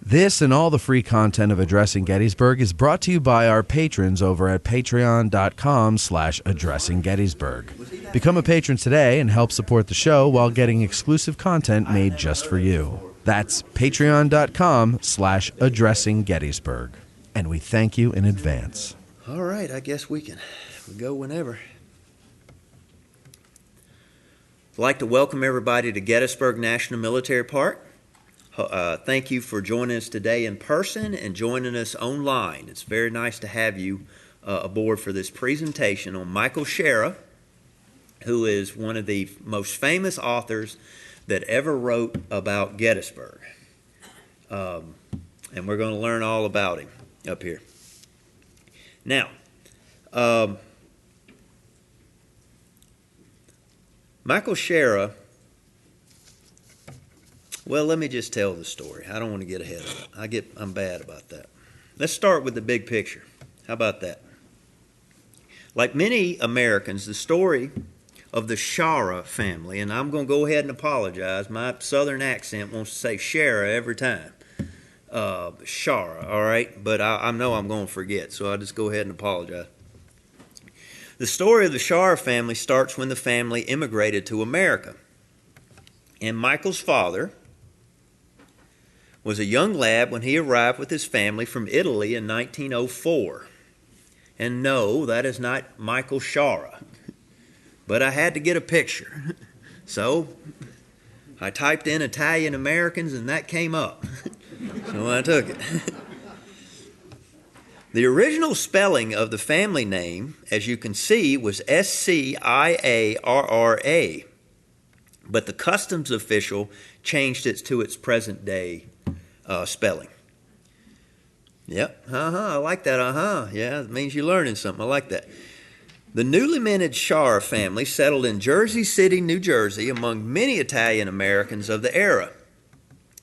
This and all the free content of Addressing Gettysburg is brought to you by our patrons over at patreon.com/addressinggettysburg. Become a patron today and help support the show while getting exclusive content made just for you. That's patreon.com/addressinggettysburg. And we thank you in advance. All right, I guess we can go whenever. I'd like to welcome everybody to Gettysburg National Military Park. Thank you for joining us today in person and joining us online. It's very nice to have you aboard for this presentation on Michael Shaara, who is one of the most famous authors that ever wrote about Gettysburg. And we're going to learn all about him up here. Now, Michael Shaara, well, let me just tell the story. I don't want to get ahead of it. I'm bad about that. Let's start with the big picture. How about that? Like many Americans, the story of the Shaara family, and I'm going to go ahead and apologize. My southern accent wants to say Shaara every time. Shaara, all right? But I know I'm going to forget, so I'll just go ahead and apologize. The story of the Shaara family starts when the family immigrated to America. And Michael's father was a young lad when he arrived with his family from Italy in 1904. And no, that is not Michael Shaara. But I had to get a picture. So I typed in Italian Americans and that came up. So I took it. The original spelling of the family name, as you can see, was Sciarra. But the customs official changed it to its present day spelling. Yep, I like that, Yeah, it means you're learning something. I like that. The newly minted Shaara family settled in Jersey City, New Jersey, among many Italian Americans of the era.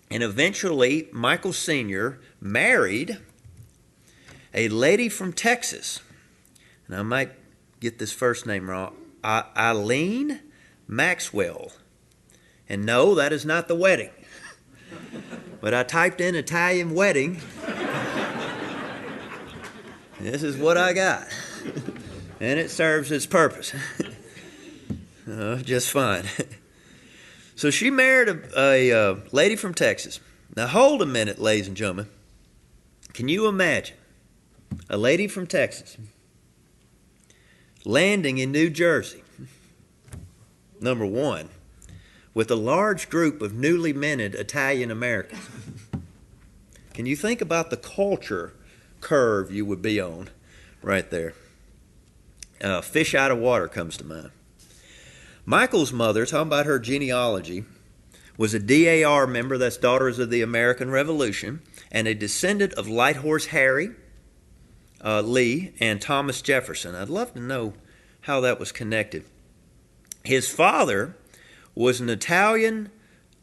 And eventually, Michael Sr. married a lady from Texas. And I might get this first name wrong. Eileen Maxwell. And no, that is not the wedding. But I typed in Italian wedding. This is what I got. And it serves its purpose. Just fine. So she married a lady from Texas. Now hold a minute, ladies and gentlemen. Can you imagine a lady from Texas landing in New Jersey, number one, with a large group of newly minted Italian Americans? Can you think about the culture curve you would be on right there? Fish out of water comes to mind. Michael's mother, talking about her genealogy, was a DAR member, that's Daughters of the American Revolution, and a descendant of Light Horse Harry Lee and Thomas Jefferson. I'd love to know how that was connected. His father was an Italian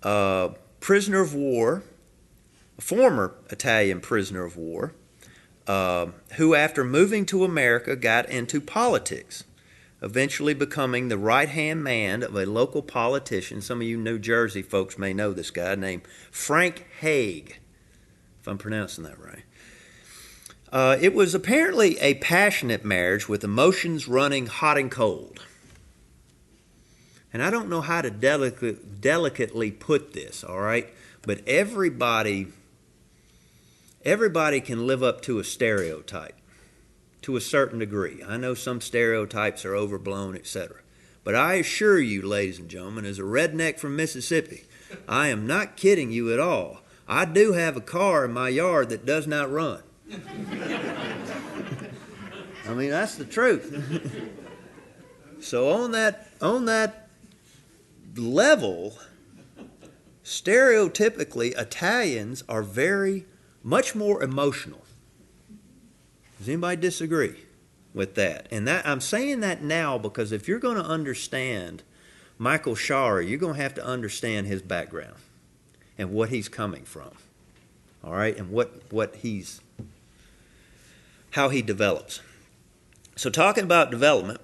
prisoner of war, a former Italian prisoner of war, who after moving to America got into politics, eventually becoming the right-hand man of a local politician. Some of you New Jersey folks may know this guy named Frank Hague, if I'm pronouncing that right. It was apparently a passionate marriage with emotions running hot and cold. And I don't know how to delicately put this, all right? But everybody can live up to a stereotype to a certain degree. I know some stereotypes are overblown, etc. But I assure you, ladies and gentlemen, as a redneck from Mississippi, I am not kidding you at all. I do have a car in my yard that does not run. I mean, that's the truth. So on that level, stereotypically, Italians are much more emotional. Does anybody disagree with that? And that I'm saying that now because if you're going to understand Michael Shaara, you're going to have to understand his background and what he's coming from. All right, and how he develops. So talking about development,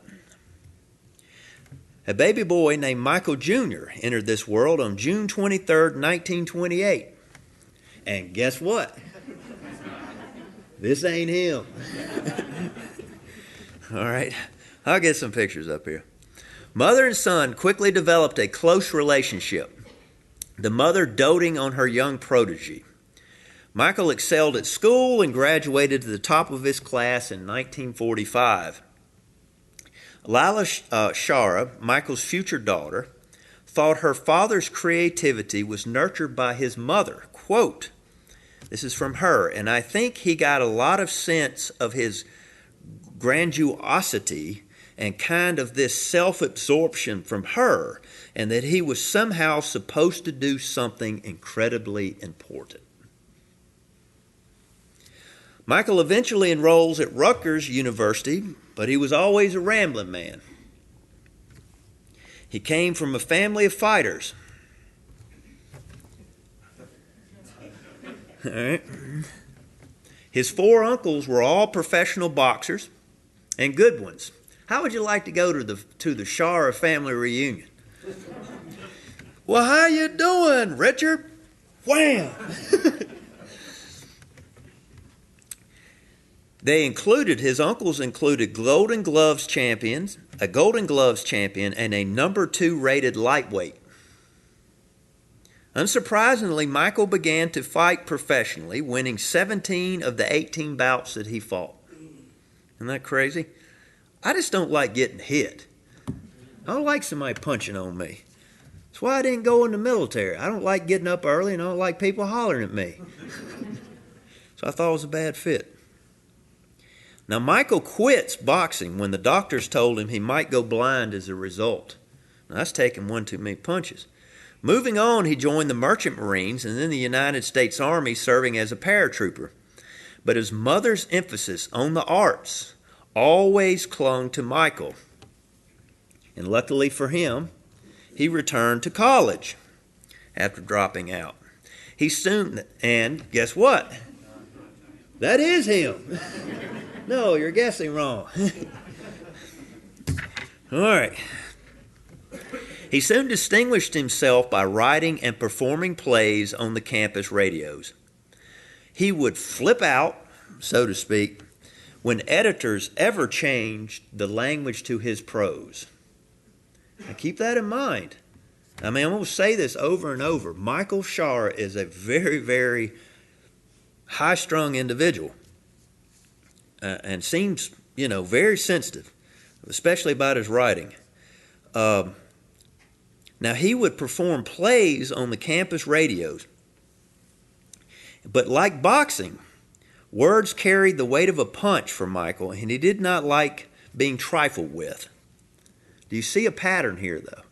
a baby boy named Michael Jr. entered this world on June 23rd, 1928. And guess what? This ain't him. All right, I'll get some pictures up here. Mother and son quickly developed a close relationship, the mother doting on her young protege. Michael excelled at school and graduated to the top of his class in 1945. Lila Shaara, Michael's future daughter, thought her father's creativity was nurtured by his mother. Quote, this is from her, and I think he got a lot of sense of his grandiosity and kind of this self-absorption from her, and that he was somehow supposed to do something incredibly important. Michael eventually enrolls at Rutgers University, but he was always a rambling man. He came from a family of fighters. All right. His 4 uncles were all professional boxers, and good ones. How would you like to go to the Shaara family reunion? Well, how you doing, Richard? Wham! His uncles included Golden Gloves champions, a Golden Gloves champion, and a number 2 rated lightweight. Unsurprisingly, Michael began to fight professionally, winning 17 of the 18 bouts that he fought. Isn't that crazy? I just don't like getting hit. I don't like somebody punching on me. That's why I didn't go in the military. I don't like getting up early, and I don't like people hollering at me. So I thought it was a bad fit. Now, Michael quits boxing when the doctors told him he might go blind as a result. Now, that's taking one too many punches. Moving on, he joined the Merchant Marines and then the United States Army, serving as a paratrooper. But his mother's emphasis on the arts always clung to Michael. And luckily for him, he returned to college after dropping out. And guess what? That is him. No, you're guessing wrong. All right. He soon distinguished himself by writing and performing plays on the campus radios. He would flip out, so to speak, when editors ever changed the language to his prose. Now keep that in mind. I mean, I'm going to say this over and over. Michael Shaara is a very, very high-strung individual. And seems, very sensitive, especially about his writing. Now, he would perform plays on the campus radios. But like boxing, words carried the weight of a punch for Michael, and he did not like being trifled with. Do you see a pattern here, though?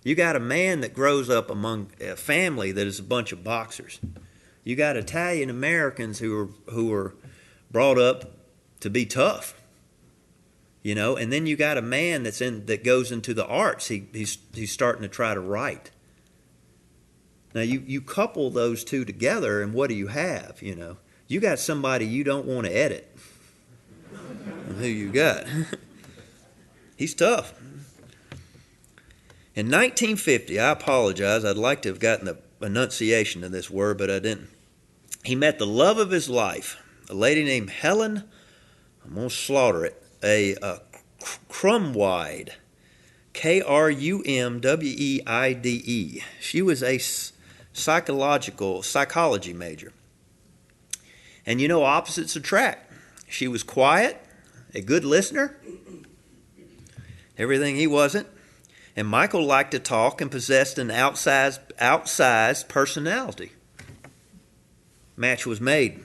You got a man that grows up among a family that is a bunch of boxers. You got Italian Americans who are brought up to be tough, and then you got a man that goes into the arts. He's starting to try to write. Now you couple those two together, and what do you have? You got somebody you don't want to edit. And who you got? He's tough. In 1950, I apologize. I'd like to have gotten the enunciation of this word, but I didn't. He met the love of his life, a lady named Helen. I'm going to slaughter it. A Krumweide, Krumweide. She was a psychology major. And opposites attract. She was quiet, a good listener, everything he wasn't. And Michael liked to talk and possessed an outsized personality. Match was made.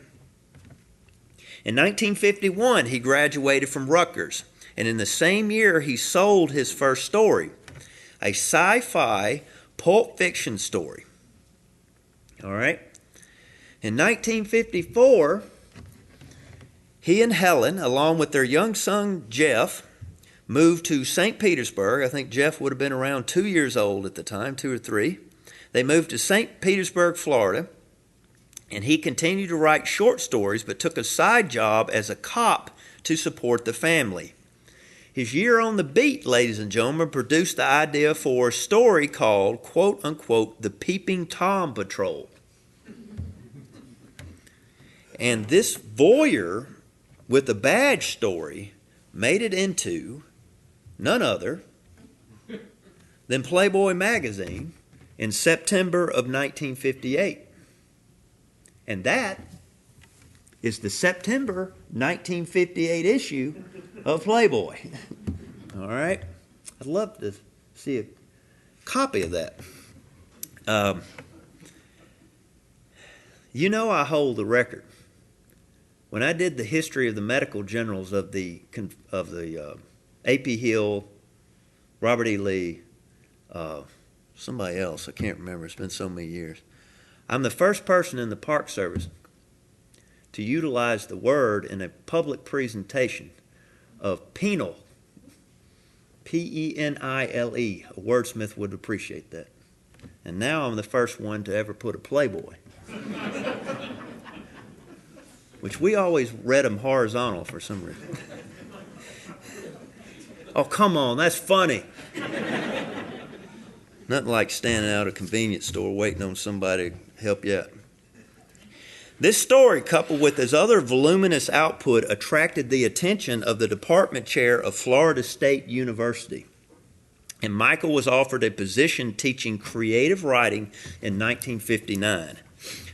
In 1951, he graduated from Rutgers, and in the same year, he sold his first story, a sci-fi pulp fiction story. All right? In 1954, he and Helen, along with their young son, Jeff, moved to St. Petersburg. I think Jeff would have been around 2 years old at the time, 2 or 3. They moved to St. Petersburg, Florida. And he continued to write short stories, but took a side job as a cop to support the family. His year on the beat, ladies and gentlemen, produced the idea for a story called, quote unquote, the Peeping Tom Patrol. And this voyeur with the badge story made it into none other than Playboy magazine in September of 1958. And that is the September 1958 issue of Playboy. All right? I'd love to see a copy of that. You know I hold the record. When I did the history of the medical generals of the A.P. Hill, Robert E. Lee, somebody else, I can't remember, it's been so many years. I'm the first person in the Park Service to utilize the word in a public presentation of penile, P-E-N-I-L-E. A wordsmith would appreciate that. And now I'm the first one to ever put a Playboy. Which we always read them horizontal for some reason. Oh, come on, that's funny. Nothing like standing out at a convenience store waiting on somebody to help you out. This story, coupled with his other voluminous output, attracted the attention of the department chair of Florida State University. And Michael was offered a position teaching creative writing in 1959.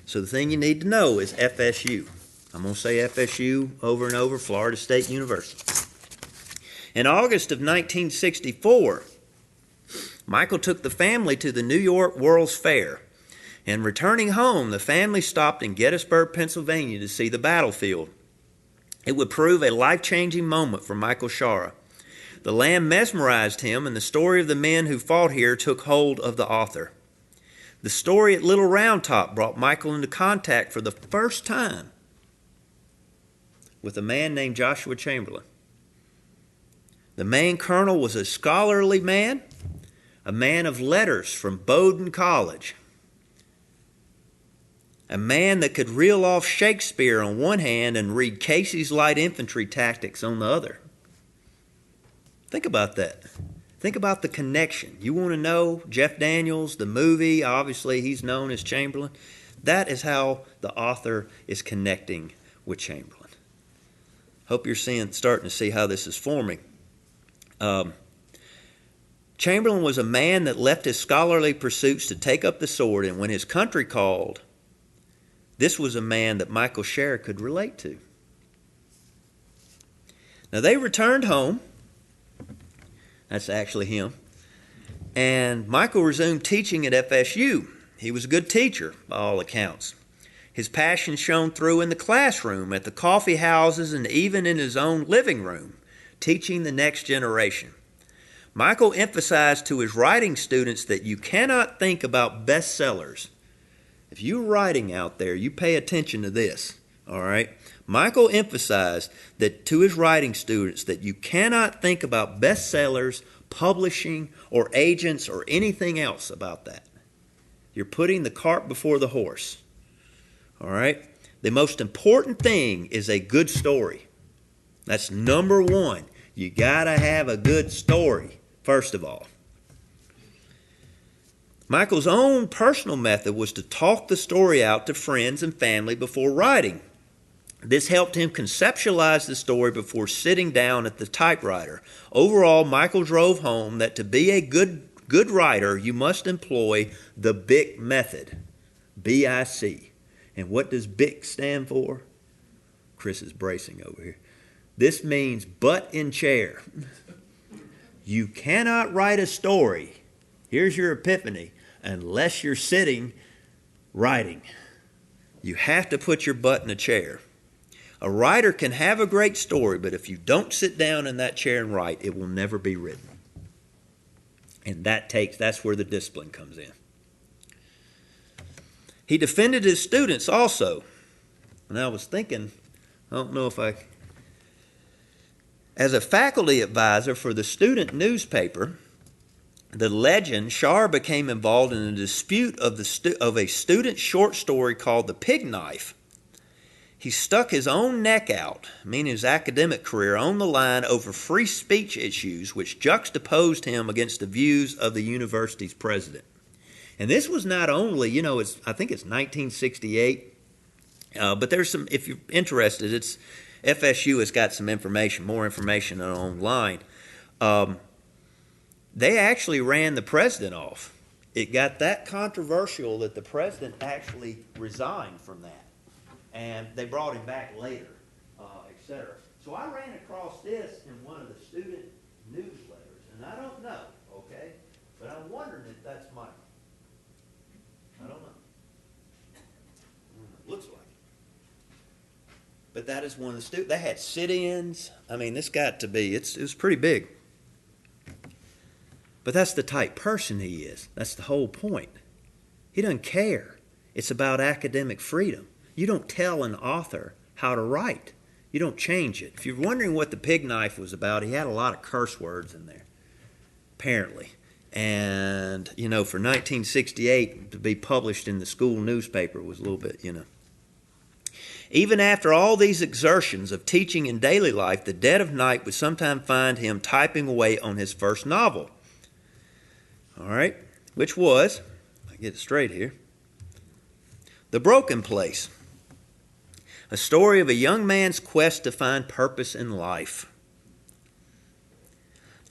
So the thing you need to know is FSU. I'm going to say FSU over and over, Florida State University. In August of 1964, Michael took the family to the New York World's Fair. And returning home, the family stopped in Gettysburg, Pennsylvania to see the battlefield. It would prove a life-changing moment for Michael Shaara. The land mesmerized him, and the story of the men who fought here took hold of the author. The story at Little Round Top brought Michael into contact for the first time with a man named Joshua Chamberlain. The main colonel was a scholarly man, a man of letters from Bowdoin College, a man that could reel off Shakespeare on one hand and read Casey's Light Infantry Tactics on the other. Think about that. Think about the connection. You want to know Jeff Daniels, the movie, obviously he's known as Chamberlain. That is how the author is connecting with Chamberlain. Hope you're starting to see how this is forming. Chamberlain was a man that left his scholarly pursuits to take up the sword, and when his country called, this was a man that Michael Shaara could relate to. Now they returned home. That's actually him. And Michael resumed teaching at FSU. He was a good teacher, by all accounts. His passion shone through in the classroom, at the coffee houses, and even in his own living room, teaching the next generation. Michael emphasized to his writing students that you cannot think about bestsellers. If you're writing out there, you pay attention to this, all right? Michael emphasized that to his writing students that you cannot think about bestsellers, publishing, or agents, or anything else about that. You're putting the cart before the horse, all right? The most important thing is a good story. That's number one. You got to have a good story, first of all. Michael's own personal method was to talk the story out to friends and family before writing. This helped him conceptualize the story before sitting down at the typewriter. Overall, Michael drove home that to be a good writer, you must employ the BIC method, B-I-C. And what does BIC stand for? Chris is bracing over here. This means butt in chair. You cannot write a story, here's your epiphany, unless you're sitting writing. You have to put your butt in a chair. A writer can have a great story, but if you don't sit down in that chair and write, it will never be written. And that's where the discipline comes in. He defended his students also. And I was thinking, as a faculty advisor for the student newspaper, The Legend, Shaara became involved in a dispute of a student short story called The Pig Knife. He stuck his own neck out, meaning his academic career, on the line over free speech issues, which juxtaposed him against the views of the university's president. And this was not only, I think it's 1968, But there's some, if you're interested, it's FSU has got some information, more information online. They actually ran the president off. It got that controversial that the president actually resigned from that. And they brought him back later, etc. So I ran across this in one of the student newsletters, and I don't know, okay? But I'm wondering if that's Michael. I don't know. Looks like it. But that is one of the students. They had sit-ins. I mean, this got to be, it was pretty big. But that's the type person he is. That's the whole point. He doesn't care. It's about academic freedom. You don't tell an author how to write. You don't change it. If you're wondering what the pig knife was about, he had a lot of curse words in there, apparently. And, you know, for 1968 to be published in the school newspaper was a little bit, you know. Even after all these exertions of teaching in daily life, the dead of night would sometimes find him typing away on his first novel. All right, which was, I get it straight here, The Broken Place, a story of a young man's quest to find purpose in life.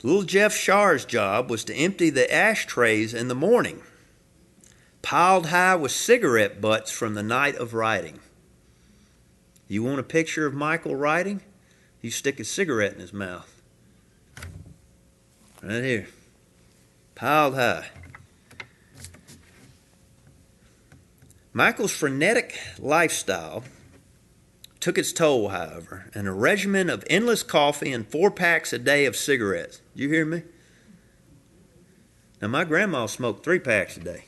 Little Jeff Shaara's job was to empty the ashtrays in the morning, piled high with cigarette butts from the night of writing. You want a picture of Michael writing? You stick a cigarette in his mouth. Right here. Piled high. Michael's frenetic lifestyle took its toll, however, and a regimen of endless coffee and 4 packs a day of cigarettes. Did you hear me? Now, my grandma smoked 3 packs a day,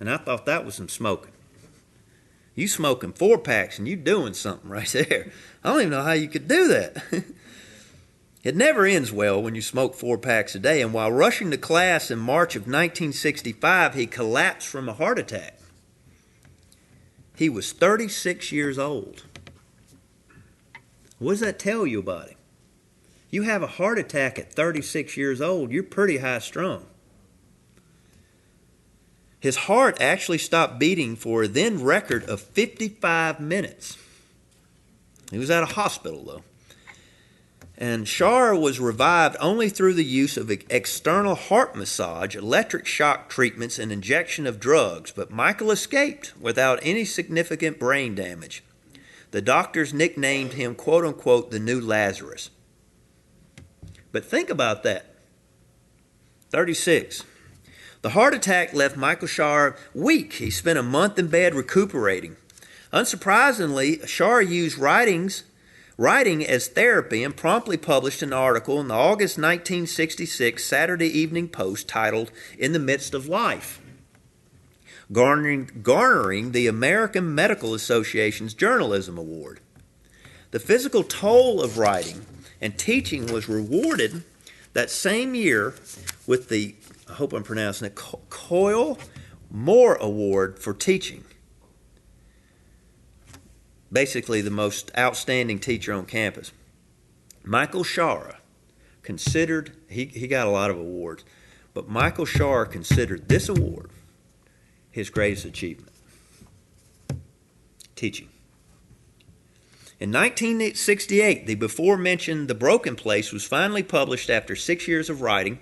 and I thought that was some smoking. You smoking 4 packs and you doing something right there. I don't even know how you could do that. It never ends well when you smoke 4 packs a day, and while rushing to class in March of 1965, he collapsed from a heart attack. He was 36 years old. What does that tell you about him? You have a heart attack at 36 years old, you're pretty high strung. His heart actually stopped beating for a then record of 55 minutes. He was at a hospital, though. And Shaara was revived only through the use of external heart massage, electric shock treatments, and injection of drugs. But Michael escaped without any significant brain damage. The doctors nicknamed him, quote unquote, the new Lazarus. But think about that. 36. The heart attack left Michael Shaara weak. He spent a month in bed recuperating. Unsurprisingly, Shaara used writing as therapy and promptly published an article in the August 1966 Saturday Evening Post titled In the Midst of Life, garnering the American Medical Association's Journalism Award. The physical toll of writing and teaching was rewarded that same year with the, I hope I'm pronouncing it, Coyle Moore Award for teaching. Basically the most outstanding teacher on campus. Michael Shaara considered, he got a lot of awards, but Michael Shaara considered this award his greatest achievement. Teaching. In 1968, the before-mentioned The Broken Place was finally published after 6 years of writing.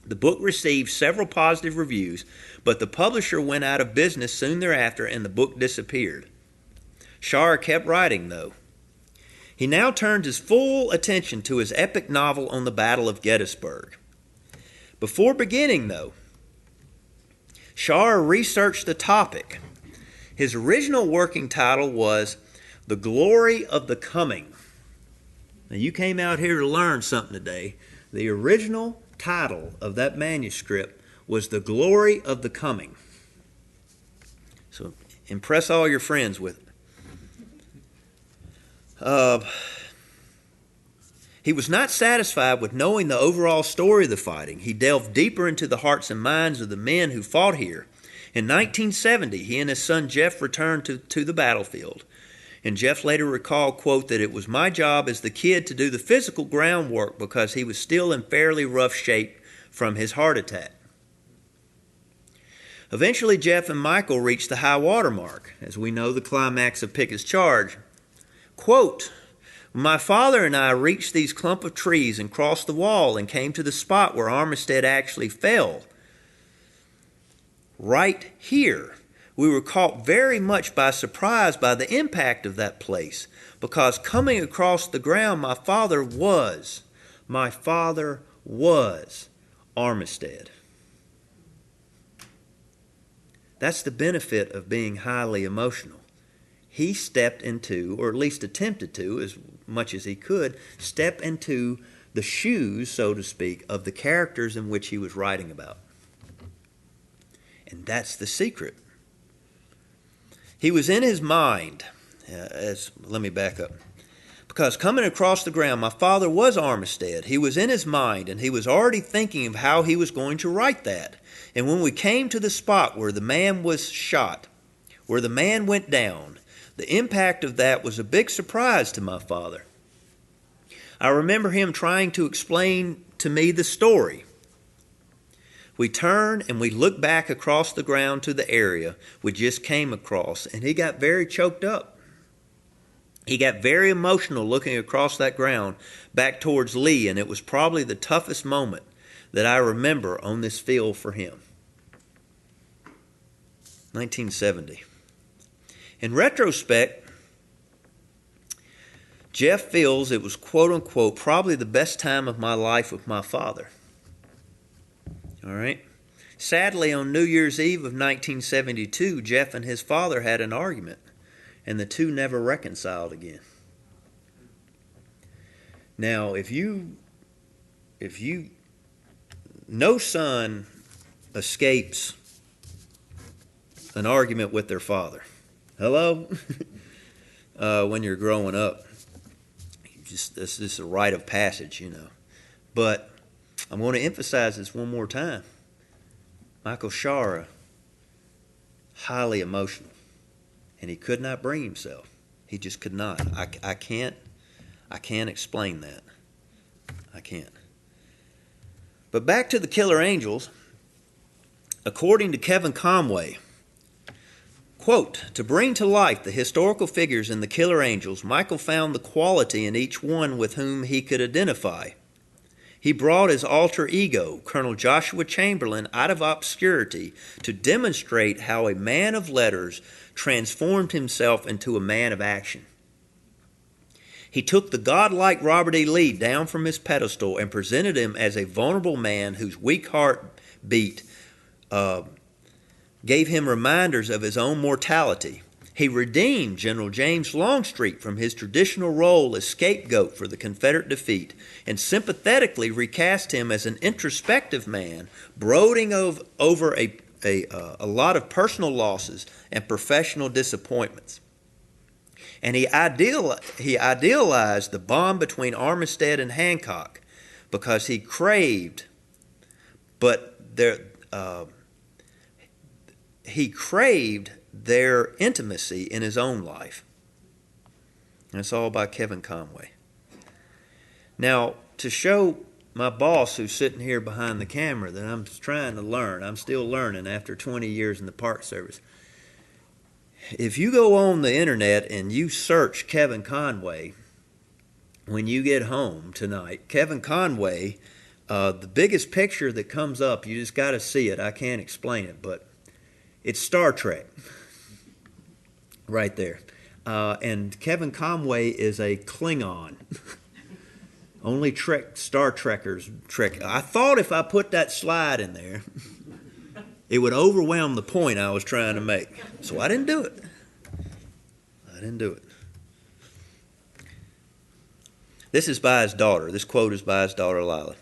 The book received several positive reviews, but the publisher went out of business soon thereafter and the book disappeared. Shaara kept writing, though. He now turned his full attention to his epic novel on the Battle of Gettysburg. Before beginning, though, Shaara researched the topic. His original working title was The Glory of the Coming. Now, you came out here to learn something today. The original title of that manuscript was The Glory of the Coming. So impress all your friends with it. He was not satisfied with knowing the overall story of the fighting. He delved deeper into the hearts and minds of the men who fought here. In 1970, he and his son Jeff returned to the battlefield. And Jeff later recalled, quote, that it was my job as the kid to do the physical groundwork because he was still in fairly rough shape from his heart attack. Eventually, Jeff and Michael reached the high water mark, as we know the climax of Pickett's charge. Quote, "My father and I reached these clump of trees and crossed the wall and came to the spot where Armistead actually fell. Right here, we were caught very much by surprise by the impact of that place, because coming across the ground, my father was Armistead." That's the benefit of being highly emotional. He stepped into, or at least attempted to, as much as he could, step into the shoes, so to speak, of the characters in which he was writing about. And that's the secret. He was in his mind, let me back up. Because coming across the ground, my father was Armistead. He was in his mind, and he was already thinking of how he was going to write that. And when we came to the spot where the man was shot, where the man went down, the impact of that was a big surprise to my father. I remember him trying to explain to me the story. We turned and we looked back across the ground to the area we just came across, and he got very choked up. He got very emotional looking across that ground back towards Lee, and it was probably the toughest moment that I remember on this field for him. 1970. In retrospect, Jeff feels it was, quote-unquote, probably the best time of my life with my father. All right? Sadly, on New Year's Eve of 1972, Jeff and his father had an argument, and the two never reconciled again. Now, if no son escapes an argument with their father. Hello? When you're growing up. This is a rite of passage, you know. But I'm going to emphasize this one more time. Michael Shaara, highly emotional. And he could not bring himself. He just could not. I can't explain that. I can't. But back to the Killer Angels. According to Kevin Conway, quote, "To bring to life the historical figures in the Killer Angels, Michael found the quality in each one with whom he could identify. He brought his alter ego, Colonel Joshua Chamberlain, out of obscurity to demonstrate how a man of letters transformed himself into a man of action. He took the godlike Robert E. Lee down from his pedestal and presented him as a vulnerable man whose weak heart beat gave him reminders of his own mortality. He redeemed General James Longstreet from his traditional role as scapegoat for the Confederate defeat and sympathetically recast him as an introspective man, brooding over a lot of personal losses and professional disappointments. And he idealized the bond between Armistead and Hancock because he craved their intimacy in his own life. And it's all by Kevin Conway. Now, to show my boss who's sitting here behind the camera that I'm trying to learn, I'm still learning after 20 years in the Park Service. If you go on the internet and you search Kevin Conway when you get home tonight, Kevin Conway, the biggest picture that comes up, you just got to see it. I can't explain it, but it's Star Trek right there. And Kevin Conway is a Klingon. Only Star Trekkers trek. I thought if I put that slide in there, it would overwhelm the point I was trying to make. So I didn't do it. This is by his daughter. This quote is by his daughter, Lila.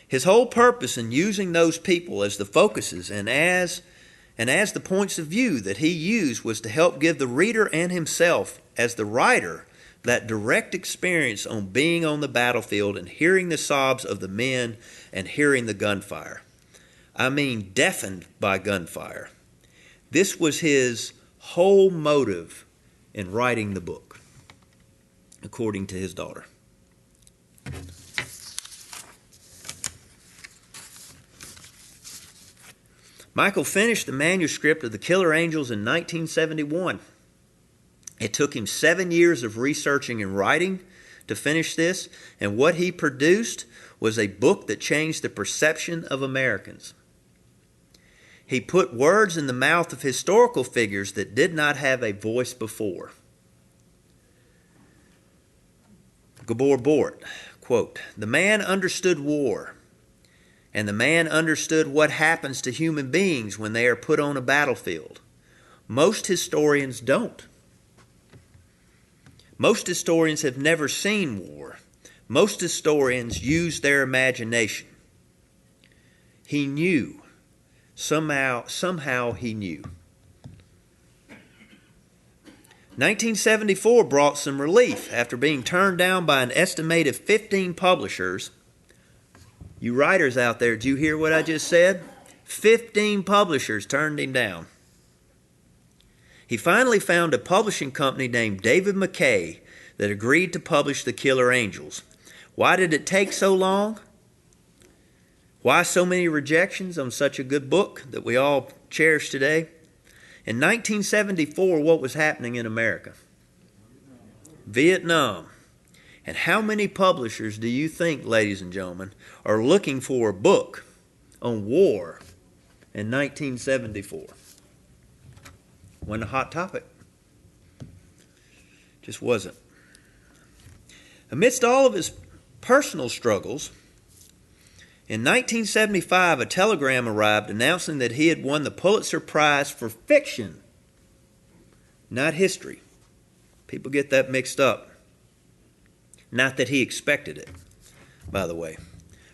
His whole purpose in using those people as the focuses and as the points of view that he used was to help give the reader and himself, as the writer, that direct experience on being on the battlefield and hearing the sobs of the men and hearing the gunfire. I mean, deafened by gunfire. This was his whole motive in writing the book, according to his daughter. Michael finished the manuscript of The Killer Angels in 1971. It took him 7 years of researching and writing to finish this, and what he produced was a book that changed the perception of Americans. He put words in the mouth of historical figures that did not have a voice before. Gabor Bort, quote, "The man understood war, and the man understood what happens to human beings when they are put on a battlefield. Most historians don't. Most historians have never seen war. Most historians use their imagination. He knew. Somehow he knew." 1974 brought some relief after being turned down by an estimated 15 publishers. You writers out there, did you hear what I just said? 15 publishers turned him down. He finally found a publishing company named David McKay that agreed to publish The Killer Angels. Why did it take so long? Why so many rejections on such a good book that we all cherish today? In 1974, what was happening in America? Vietnam. And how many publishers do you think, ladies and gentlemen, are looking for a book on war in 1974? Wasn't a hot topic. Just wasn't. Amidst all of his personal struggles, in 1975, a telegram arrived announcing that he had won the Pulitzer Prize for fiction, not history. People get that mixed up. Not that he expected it, by the way.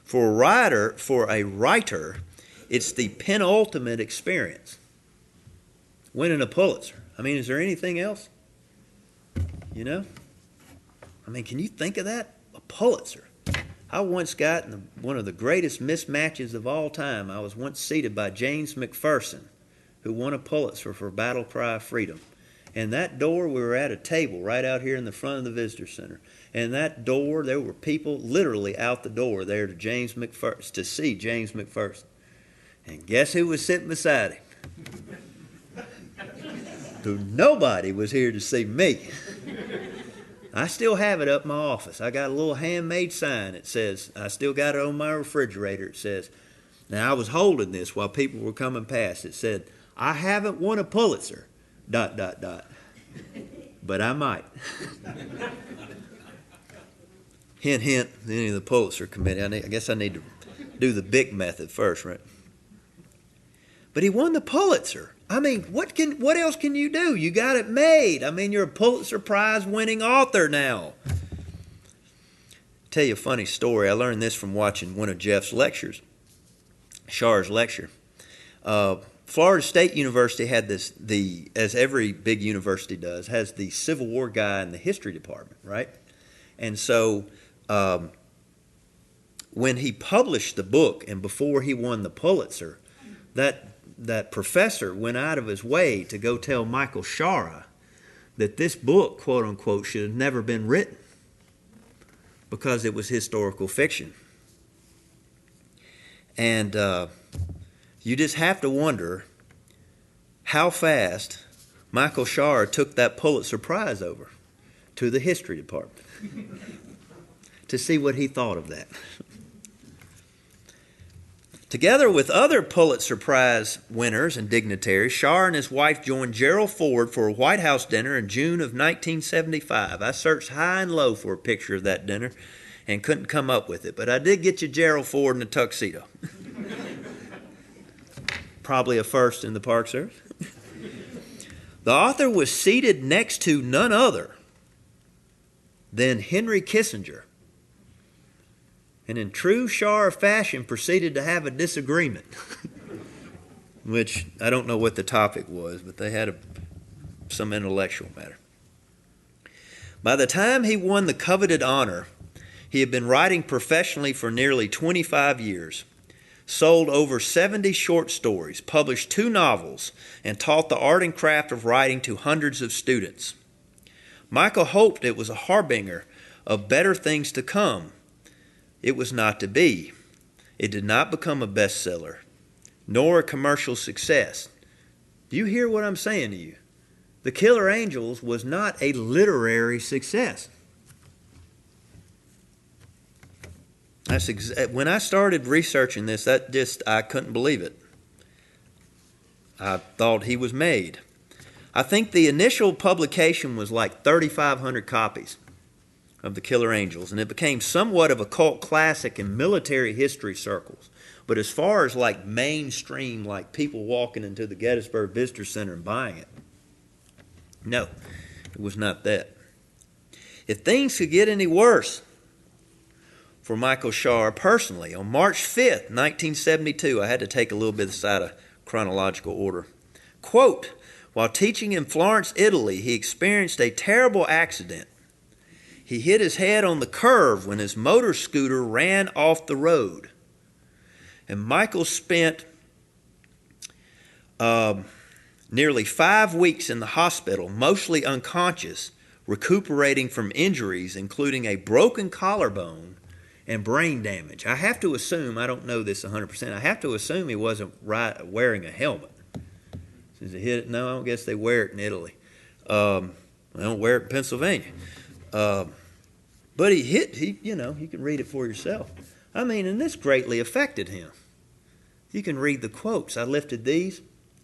For a writer, it's the penultimate experience. Winning a Pulitzer. I mean, is there anything else? You know? I mean, can you think of that? A Pulitzer. I once got in one of the greatest mismatches of all time. I was once seated by James McPherson, who won a Pulitzer for Battle Cry of Freedom. And that door, we were at a table right out here in the front of the visitor center. And that door, there were people literally out the door there to see James McPherson. And guess who was sitting beside him? Nobody was here to see me. I still have it up in my office. I got a little handmade sign. It says, I still got it on my refrigerator. It says, now I was holding this while people were coming past. It said, I haven't won a Pulitzer, ... But I might. Hint, hint, any of the Pulitzer committee. I guess I need to do the big method first, right? But he won the Pulitzer. I mean, what else can you do? You got it made. I mean, you're a Pulitzer Prize winning author now. Tell you a funny story. I learned this from watching one of Jeff's lectures, Shaara's lecture. Florida State University had as every big university does, has the Civil War guy in the history department, right? And so when he published the book and before he won the Pulitzer, that professor went out of his way to go tell Michael Shaara that this book, quote unquote, should have never been written because it was historical fiction. And you just have to wonder how fast Michael Shaara took that Pulitzer Prize over to the history department to see what he thought of that. Together with other Pulitzer Prize winners and dignitaries, Shaara and his wife joined Gerald Ford for a White House dinner in June of 1975. I searched high and low for a picture of that dinner and couldn't come up with it, but I did get you Gerald Ford in a tuxedo. Probably a first in the Park Service. The author was seated next to none other than Henry Kissinger, and in true Shaara fashion proceeded to have a disagreement, which I don't know what the topic was, but they had some intellectual matter. By the time he won the coveted honor, he had been writing professionally for nearly 25 years, sold over 70 short stories, published 2 novels, and taught the art and craft of writing to hundreds of students. Michael hoped it was a harbinger of better things to come. It was not to be. It did not become a bestseller. nor a commercial success. Do you hear what I'm saying to you? The Killer Angels was not a literary success. When I started researching this, I couldn't believe it. I thought he was made. I think the initial publication was like 3,500 copies of The Killer Angels, and it became somewhat of a cult classic in military history circles. But as far as like mainstream, like people walking into the Gettysburg Visitor Center and buying it, no, it was not that. If things could get any worse for Michael Shaara personally, on March 5th, 1972, I had to take a little bit out of chronological order. Quote, while teaching in Florence, Italy, he experienced a terrible accident. He hit his head on the curve when his motor scooter ran off the road. And Michael spent nearly 5 weeks in the hospital, mostly unconscious, recuperating from injuries, including a broken collarbone and brain damage. I have to assume, I don't know this 100%, I have to assume he wasn't wearing a helmet. Since he hit it, no, I don't guess they wear it in Italy. They don't wear it in Pennsylvania. But you can read it for yourself. I mean, and this greatly affected him. You can read the quotes. I lifted these,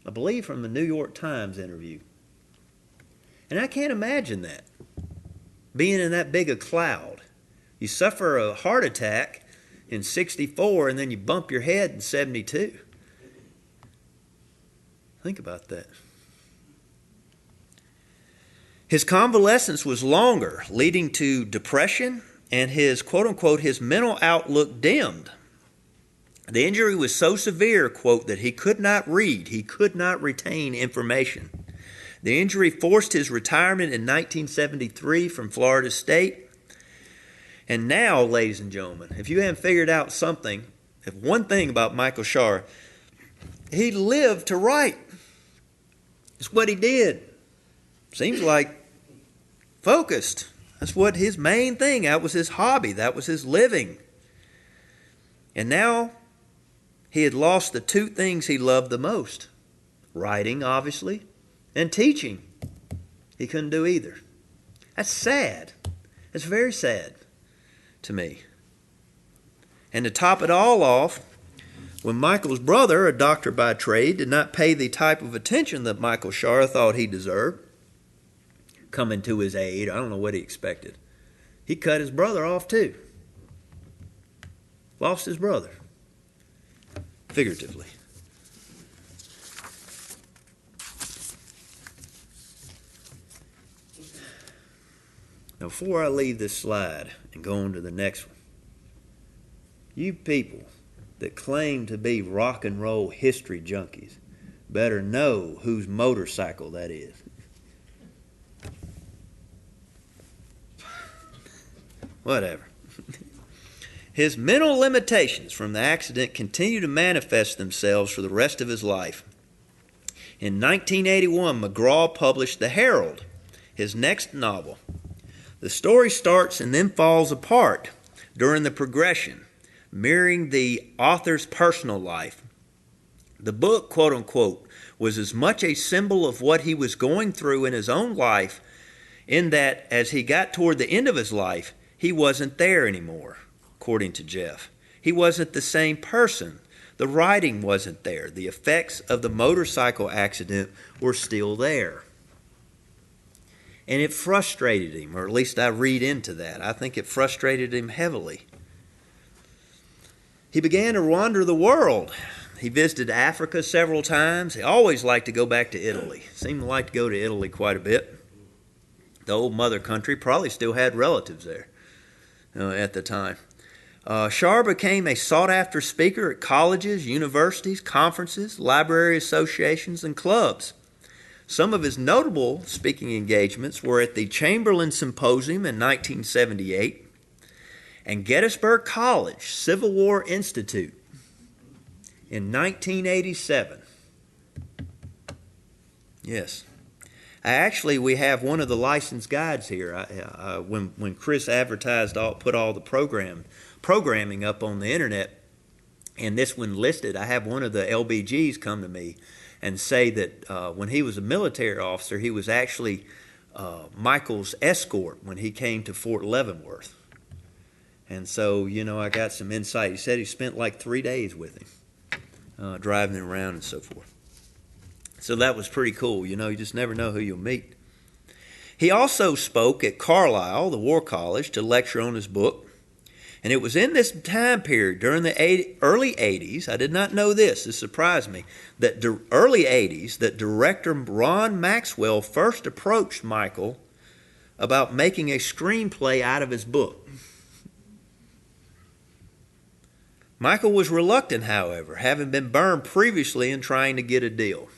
I believe, from the New York Times interview. And I can't imagine that, being in that big a cloud. You suffer a heart attack in 64 and then you bump your head in 72. Think about that. His convalescence was longer, leading to depression and his, quote-unquote, his mental outlook dimmed. The injury was so severe, quote, that he could not read, he could not retain information. The injury forced his retirement in 1973 from Florida State. And now, ladies and gentlemen, if you haven't figured out something, if one thing about Michael Shaara, he lived to write. It's what he did. Seems like focused. That's what his main thing, that was his hobby, that was his living. And now he had lost the two things he loved the most. Writing, obviously, and teaching. He couldn't do either. That's sad. It's very sad to me. And to top it all off, when Michael's brother, a doctor by trade, did not pay the type of attention that Michael Shaara thought he deserved, coming to his aid, I don't know what he expected, he cut his brother off too. Lost his brother. Figuratively. Now, before I leave this slide and go on to the next one, you people that claim to be rock and roll history junkies better know whose motorcycle that is. Whatever. His mental limitations from the accident continue to manifest themselves for the rest of his life. In 1981, McGraw published The Herald, his next novel. The story starts and then falls apart during the progression, mirroring the author's personal life. The book, quote-unquote, was as much a symbol of what he was going through in his own life, in that as he got toward the end of his life, he wasn't there anymore, according to Jeff. He wasn't the same person. The writing wasn't there. The effects of the motorcycle accident were still there. And it frustrated him, or at least I read into that. I think it frustrated him heavily. He began to wander the world. He visited Africa several times. He always liked to go back to Italy. Seemed to like to go to Italy quite a bit. The old mother country, probably still had relatives there at the time. Shaara became a sought-after speaker at colleges, universities, conferences, library associations, and clubs. Some of his notable speaking engagements were at the Chamberlain Symposium in 1978 and Gettysburg College Civil War Institute in 1987. Yes. We have one of the licensed guides here. When Chris advertised, put all the programming up on the internet, And this one listed, I have one of the LBGs come to me and say that when he was a military officer, he was actually Michael's escort when he came to Fort Leavenworth. And so, I got some insight. He said he spent like 3 days with him, driving him around and so forth. So that was pretty cool. You just never know who you'll meet. He also spoke at Carlisle, the War College, to lecture on his book. And it was in this time period, during the early 80s, I did not know this surprised me, that early 80s, that director Ron Maxwell first approached Michael about making a screenplay out of his book. Michael was reluctant, however, having been burned previously in trying to get a deal.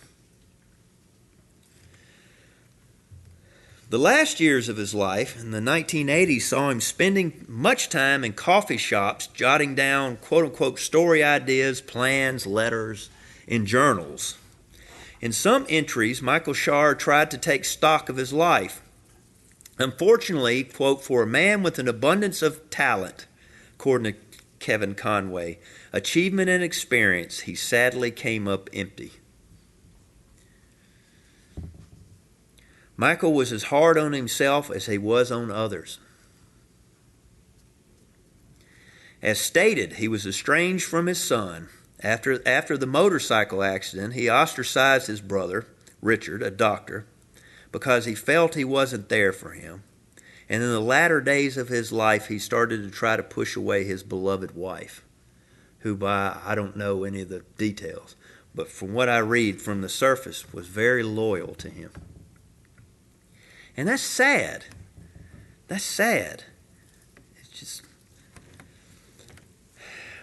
The last years of his life in the 1980s saw him spending much time in coffee shops, jotting down quote-unquote story ideas, plans, letters, in journals. In some entries, Michael Shaara tried to take stock of his life. Unfortunately, quote, for a man with an abundance of talent, according to Kevin Conway, achievement and experience, he sadly came up empty. Michael was as hard on himself as he was on others. As stated, he was estranged from his son. After the motorcycle accident, he ostracized his brother, Richard, a doctor, because he felt he wasn't there for him. And in the latter days of his life, he started to try to push away his beloved wife, who I don't know any of the details, but from what I read from the surface, was very loyal to him. And that's sad. That's sad. It's just.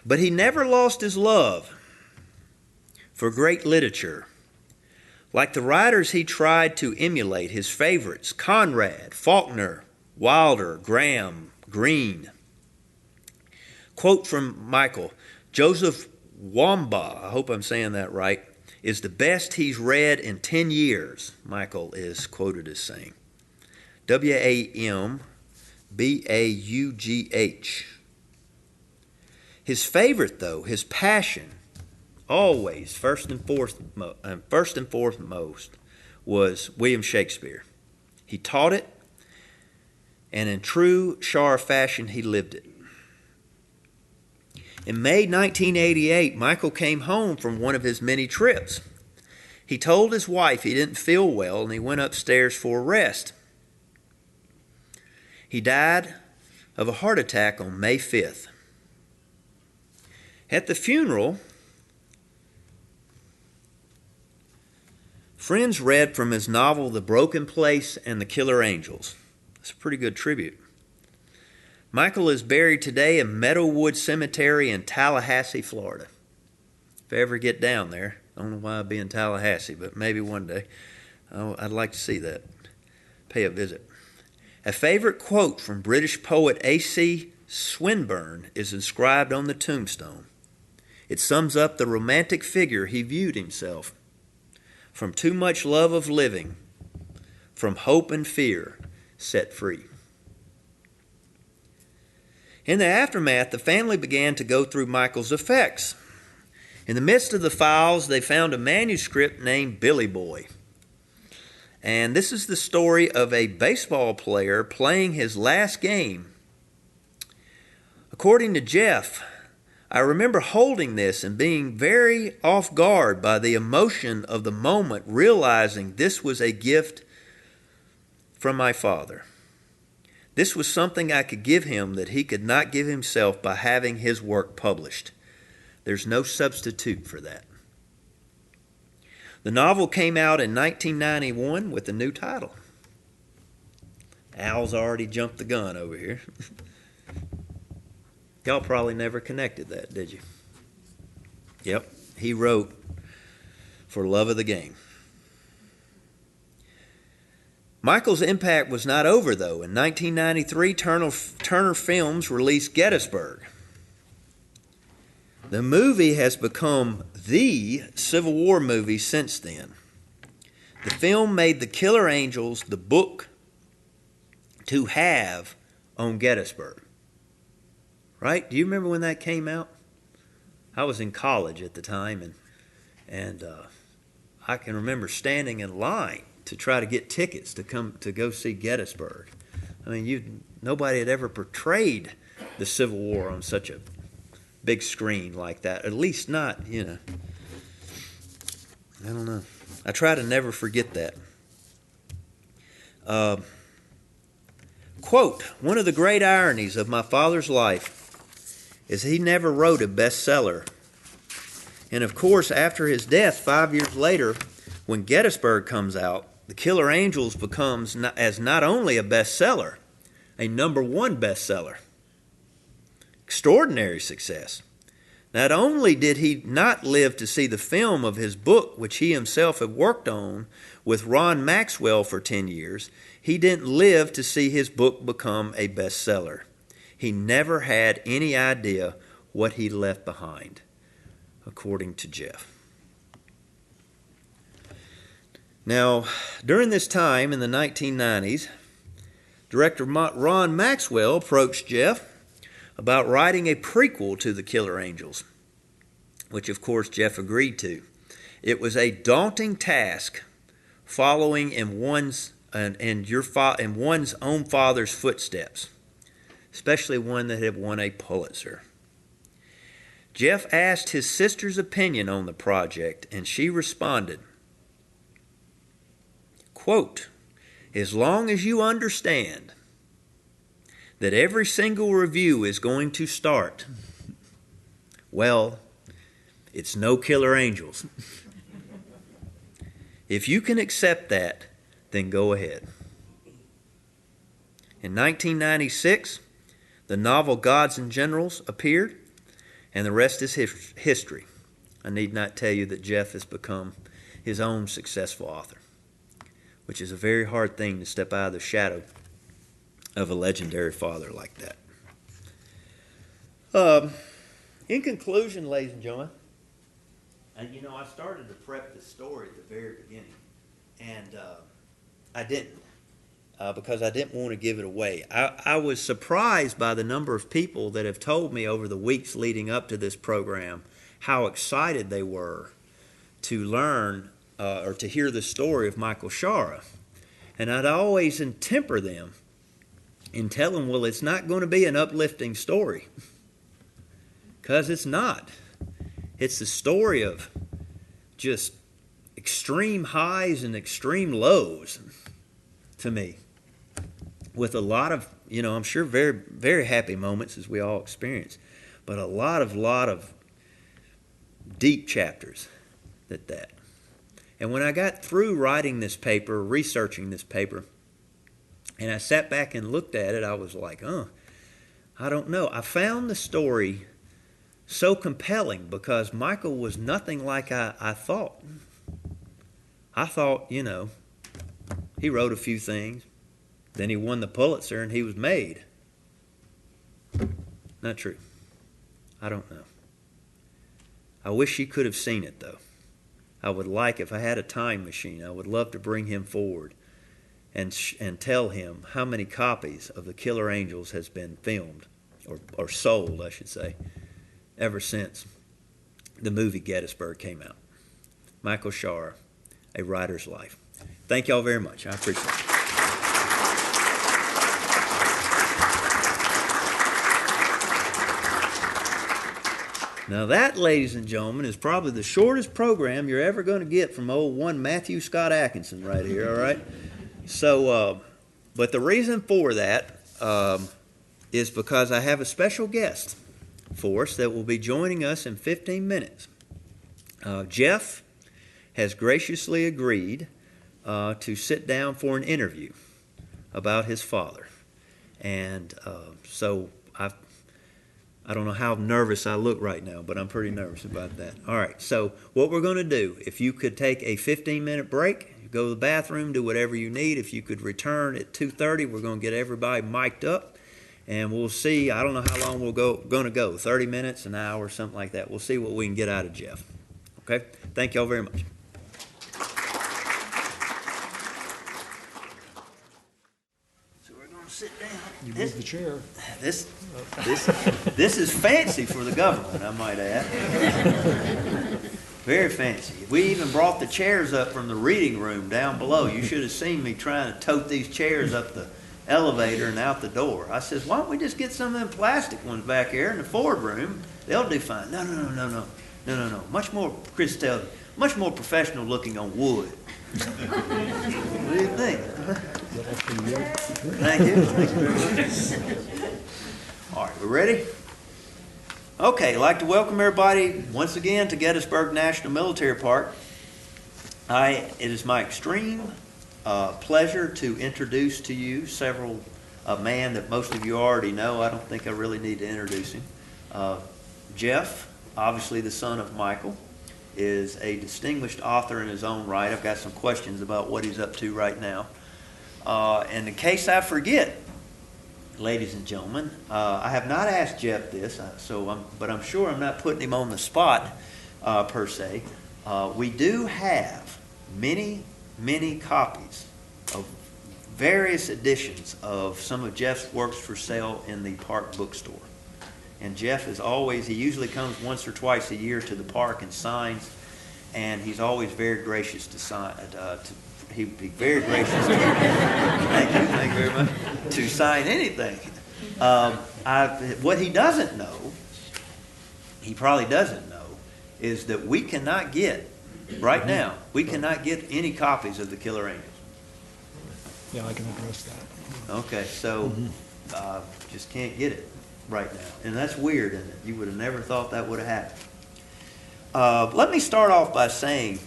But he never lost his love for great literature. Like the writers he tried to emulate, his favorites, Conrad, Faulkner, Wilder, Graham, Greene. Quote from Michael, Joseph Wambaugh, I hope I'm saying that right, is the best he's read in 10 years, Michael is quoted as saying. Wambaugh. His favorite, though, his passion, always first and foremost, was William Shakespeare. He taught it, and in true Shaara fashion, he lived it. In May 1988, Michael came home from one of his many trips. He told his wife he didn't feel well, and he went upstairs for a rest. He died of a heart attack on May 5th. At the funeral, friends read from his novel The Broken Place and The Killer Angels. It's a pretty good tribute. Michael is buried today in Meadowwood Cemetery in Tallahassee, Florida. If I ever get down there, I don't know why I'd be in Tallahassee, but maybe one day. I'd like to see that. Pay a visit. A favorite quote from British poet A.C. Swinburne is inscribed on the tombstone. It sums up the romantic figure he viewed himself. From too much love of living, from hope and fear, set free. In the aftermath, the family began to go through Michael's effects. In the midst of the files, they found a manuscript named Billy Boy. And this is the story of a baseball player playing his last game. According to Jeff, I remember holding this and being very off guard by the emotion of the moment, realizing this was a gift from my father. This was something I could give him that he could not give himself by having his work published. There's no substitute for that. The novel came out in 1991 with a new title. Al's already jumped the gun over here. Y'all probably never connected that, did you? Yep, he wrote For Love of the Game. Michael's impact was not over, though. In 1993, Turner Films released Gettysburg. The movie has become the Civil War movie since then. The film made The Killer Angels the book to have on Gettysburg. Right? Do you remember when that came out? I was in college at the time, and I can remember standing in line to try to get tickets to go see Gettysburg. I mean, nobody had ever portrayed the Civil War on such a big screen like that. At least not, I don't know. I try to never forget that. Quote, one of the great ironies of my father's life is he never wrote a bestseller. And of course, after his death 5 years later, when Gettysburg comes out, The Killer Angels becomes not only a bestseller, a #1 bestseller. Extraordinary success. Not only did he not live to see the film of his book, which he himself had worked on with Ron Maxwell for 10 years, he didn't live to see his book become a bestseller. He never had any idea what he left behind, according to Jeff. Now, during this time in the 1990s, director Ron Maxwell approached Jeff about writing a prequel to The Killer Angels, which of course Jeff agreed to. It was a daunting task following in one's own father's footsteps, especially one that had won a Pulitzer. Jeff asked his sister's opinion on the project, and she responded, quote, as long as you understand that every single review is going to start, well, it's no Killer Angels. If you can accept that, then go ahead. In 1996, the novel Gods and Generals appeared, and the rest is history. I need not tell you that Jeff has become his own successful author, which is a very hard thing to step out of the shadow of a legendary father like that. In conclusion, ladies and gentlemen, and I started to prep this story at the very beginning, and I didn't, because I didn't want to give it away. I was surprised by the number of people that have told me over the weeks leading up to this program how excited they were to learn or to hear the story of Michael Shaara. And I'd always temper them and tell them, well, it's not going to be an uplifting story, because it's not. It's the story of just extreme highs and extreme lows to me, with a lot of, I'm sure very, very happy moments, as we all experience, but a lot of deep chapters at that. And when I got through writing this paper, researching this paper, and I sat back and looked at it, I was like, I don't know. I found the story so compelling because Michael was nothing like I thought. I thought, he wrote a few things, then he won the Pulitzer and he was made. Not true. I don't know. I wish he could have seen it, though. I would like, if I had a time machine, I would love to bring him forward and tell him how many copies of The Killer Angels has been filmed, or sold, I should say, ever since the movie Gettysburg came out. Michael Shaara, A Writer's Life. Thank y'all very much. I appreciate it. Now that, ladies and gentlemen, is probably the shortest program you're ever going to get from old one Matthew Scott Atkinson right here, all right? So, but the reason for that is because I have a special guest for us that will be joining us in 15 minutes. Jeff has graciously agreed to sit down for an interview about his father. And so I don't know how nervous I look right now, but I'm pretty nervous about that. All right, so what we're going to do, if you could take a 15-minute break, go to the bathroom, do whatever you need. If you could return at 2:30, we're going to get everybody mic'd up, and we'll see. I don't know how long we're going to go, 30 minutes, an hour, something like that. We'll see what we can get out of Jeff. Okay? Thank y'all very much. So we're going to sit down. You moved the chair. This is fancy for the government, I might add. Very fancy. We even brought the chairs up from the reading room down below. You should have seen me trying to tote these chairs up the elevator and out the door. I says, why don't we just get some of them plastic ones back here in the Ford room? They'll do fine. No. Much more, Chris tells me, much more professional looking on wood. What do you think? Thank you. Thank you very much. All right, we ready? Okay, I'd like to welcome everybody once again to Gettysburg National Military Park. It is my extreme pleasure to introduce to you a man that most of you already know. I don't think I really need to introduce him. Jeff, obviously the son of Michael, is a distinguished author in his own right. I've got some questions about what he's up to right now. And in case I forget, ladies and gentlemen, I have not asked Jeff this, but I'm sure I'm not putting him on the spot per se. We do have many copies of various editions of some of Jeff's works for sale in the park bookstore. And Jeff is always, he usually comes once or twice a year to the park and signs, and he's always very gracious to sign, he'd be very gracious to, thank you very much, to sign anything. What he doesn't know, he probably doesn't know, is that we cannot get, right now, we cannot get any copies of the Killer Angels. Yeah, I can address that. Okay, so just can't get it right now. And that's weird, isn't it? You would have never thought that would have happened. Let me start off by saying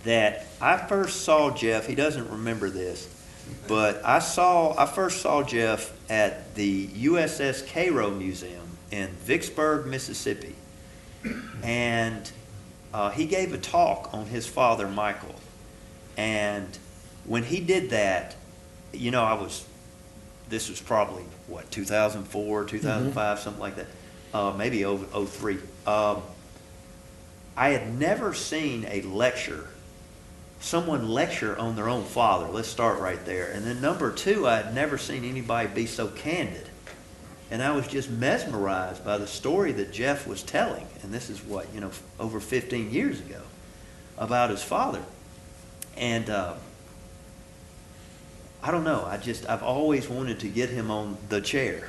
that I first saw Jeff, he doesn't remember this, but I first saw Jeff at the USS Cairo Museum in Vicksburg, Mississippi. And he gave a talk on his father, Michael. And when he did that, you know, this was probably, 2004, 2005, something like that, maybe 03. I had never seen a lecture, someone lecture on their own father. Let's start right there. And then number two, I had never seen anybody be so candid. And I was just mesmerized by the story that Jeff was telling. And this is over 15 years ago, about his father. And I don't know, I've always wanted to get him on the chair,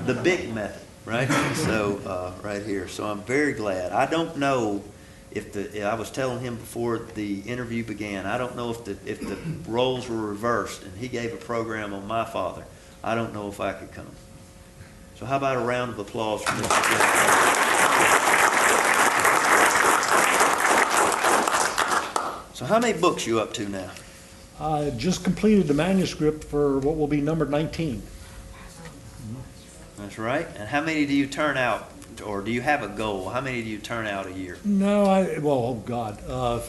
the big method, right? So, right here. So I'm very glad. I don't know if I was telling him before the interview began, I don't know if the roles were reversed and he gave a program on my father. I don't know if I could come. So how about a round of applause for Mr. Jeff? So how many books you up to now? I just completed the manuscript for what will be number 19. That's right. And how many do you turn out, or do you have a goal? How many do you turn out a year? No, oh God,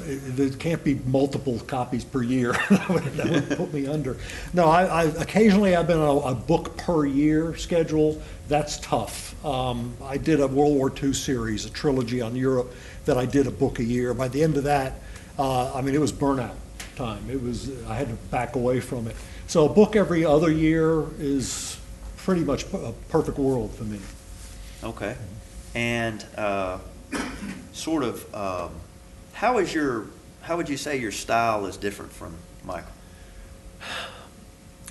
there can't be multiple copies per year. that would put me under. No, occasionally I've been on a book per year schedule. That's tough. I did a World War II series, a trilogy on Europe, that I did a book a year. By the end of that, it was burnout time. I had to back away from it. So a book every other year is pretty much a perfect world for me. Okay. And how would you say your style is different from Michael?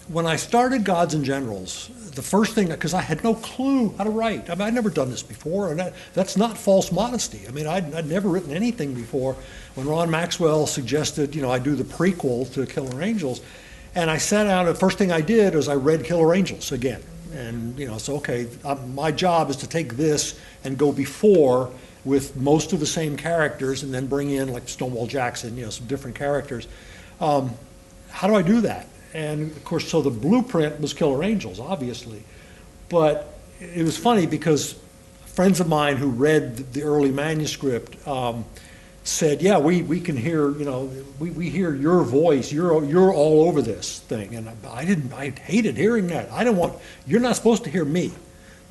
When I started Gods and Generals, the first thing, because I had no clue how to write. I'd never done this before, and that's not false modesty. I'd never written anything before. When Ron Maxwell suggested, I do the prequel to Killer Angels, and I sat down, the first thing I did was I read Killer Angels again. And, my job is to take this and go before with most of the same characters and then bring in, like Stonewall Jackson, some different characters. How do I do that? And of course, so the blueprint was Killer Angels, obviously. But it was funny because friends of mine who read the early manuscript said, yeah, we can hear, we hear your voice. You're all over this thing. And I hated hearing that. You're not supposed to hear me.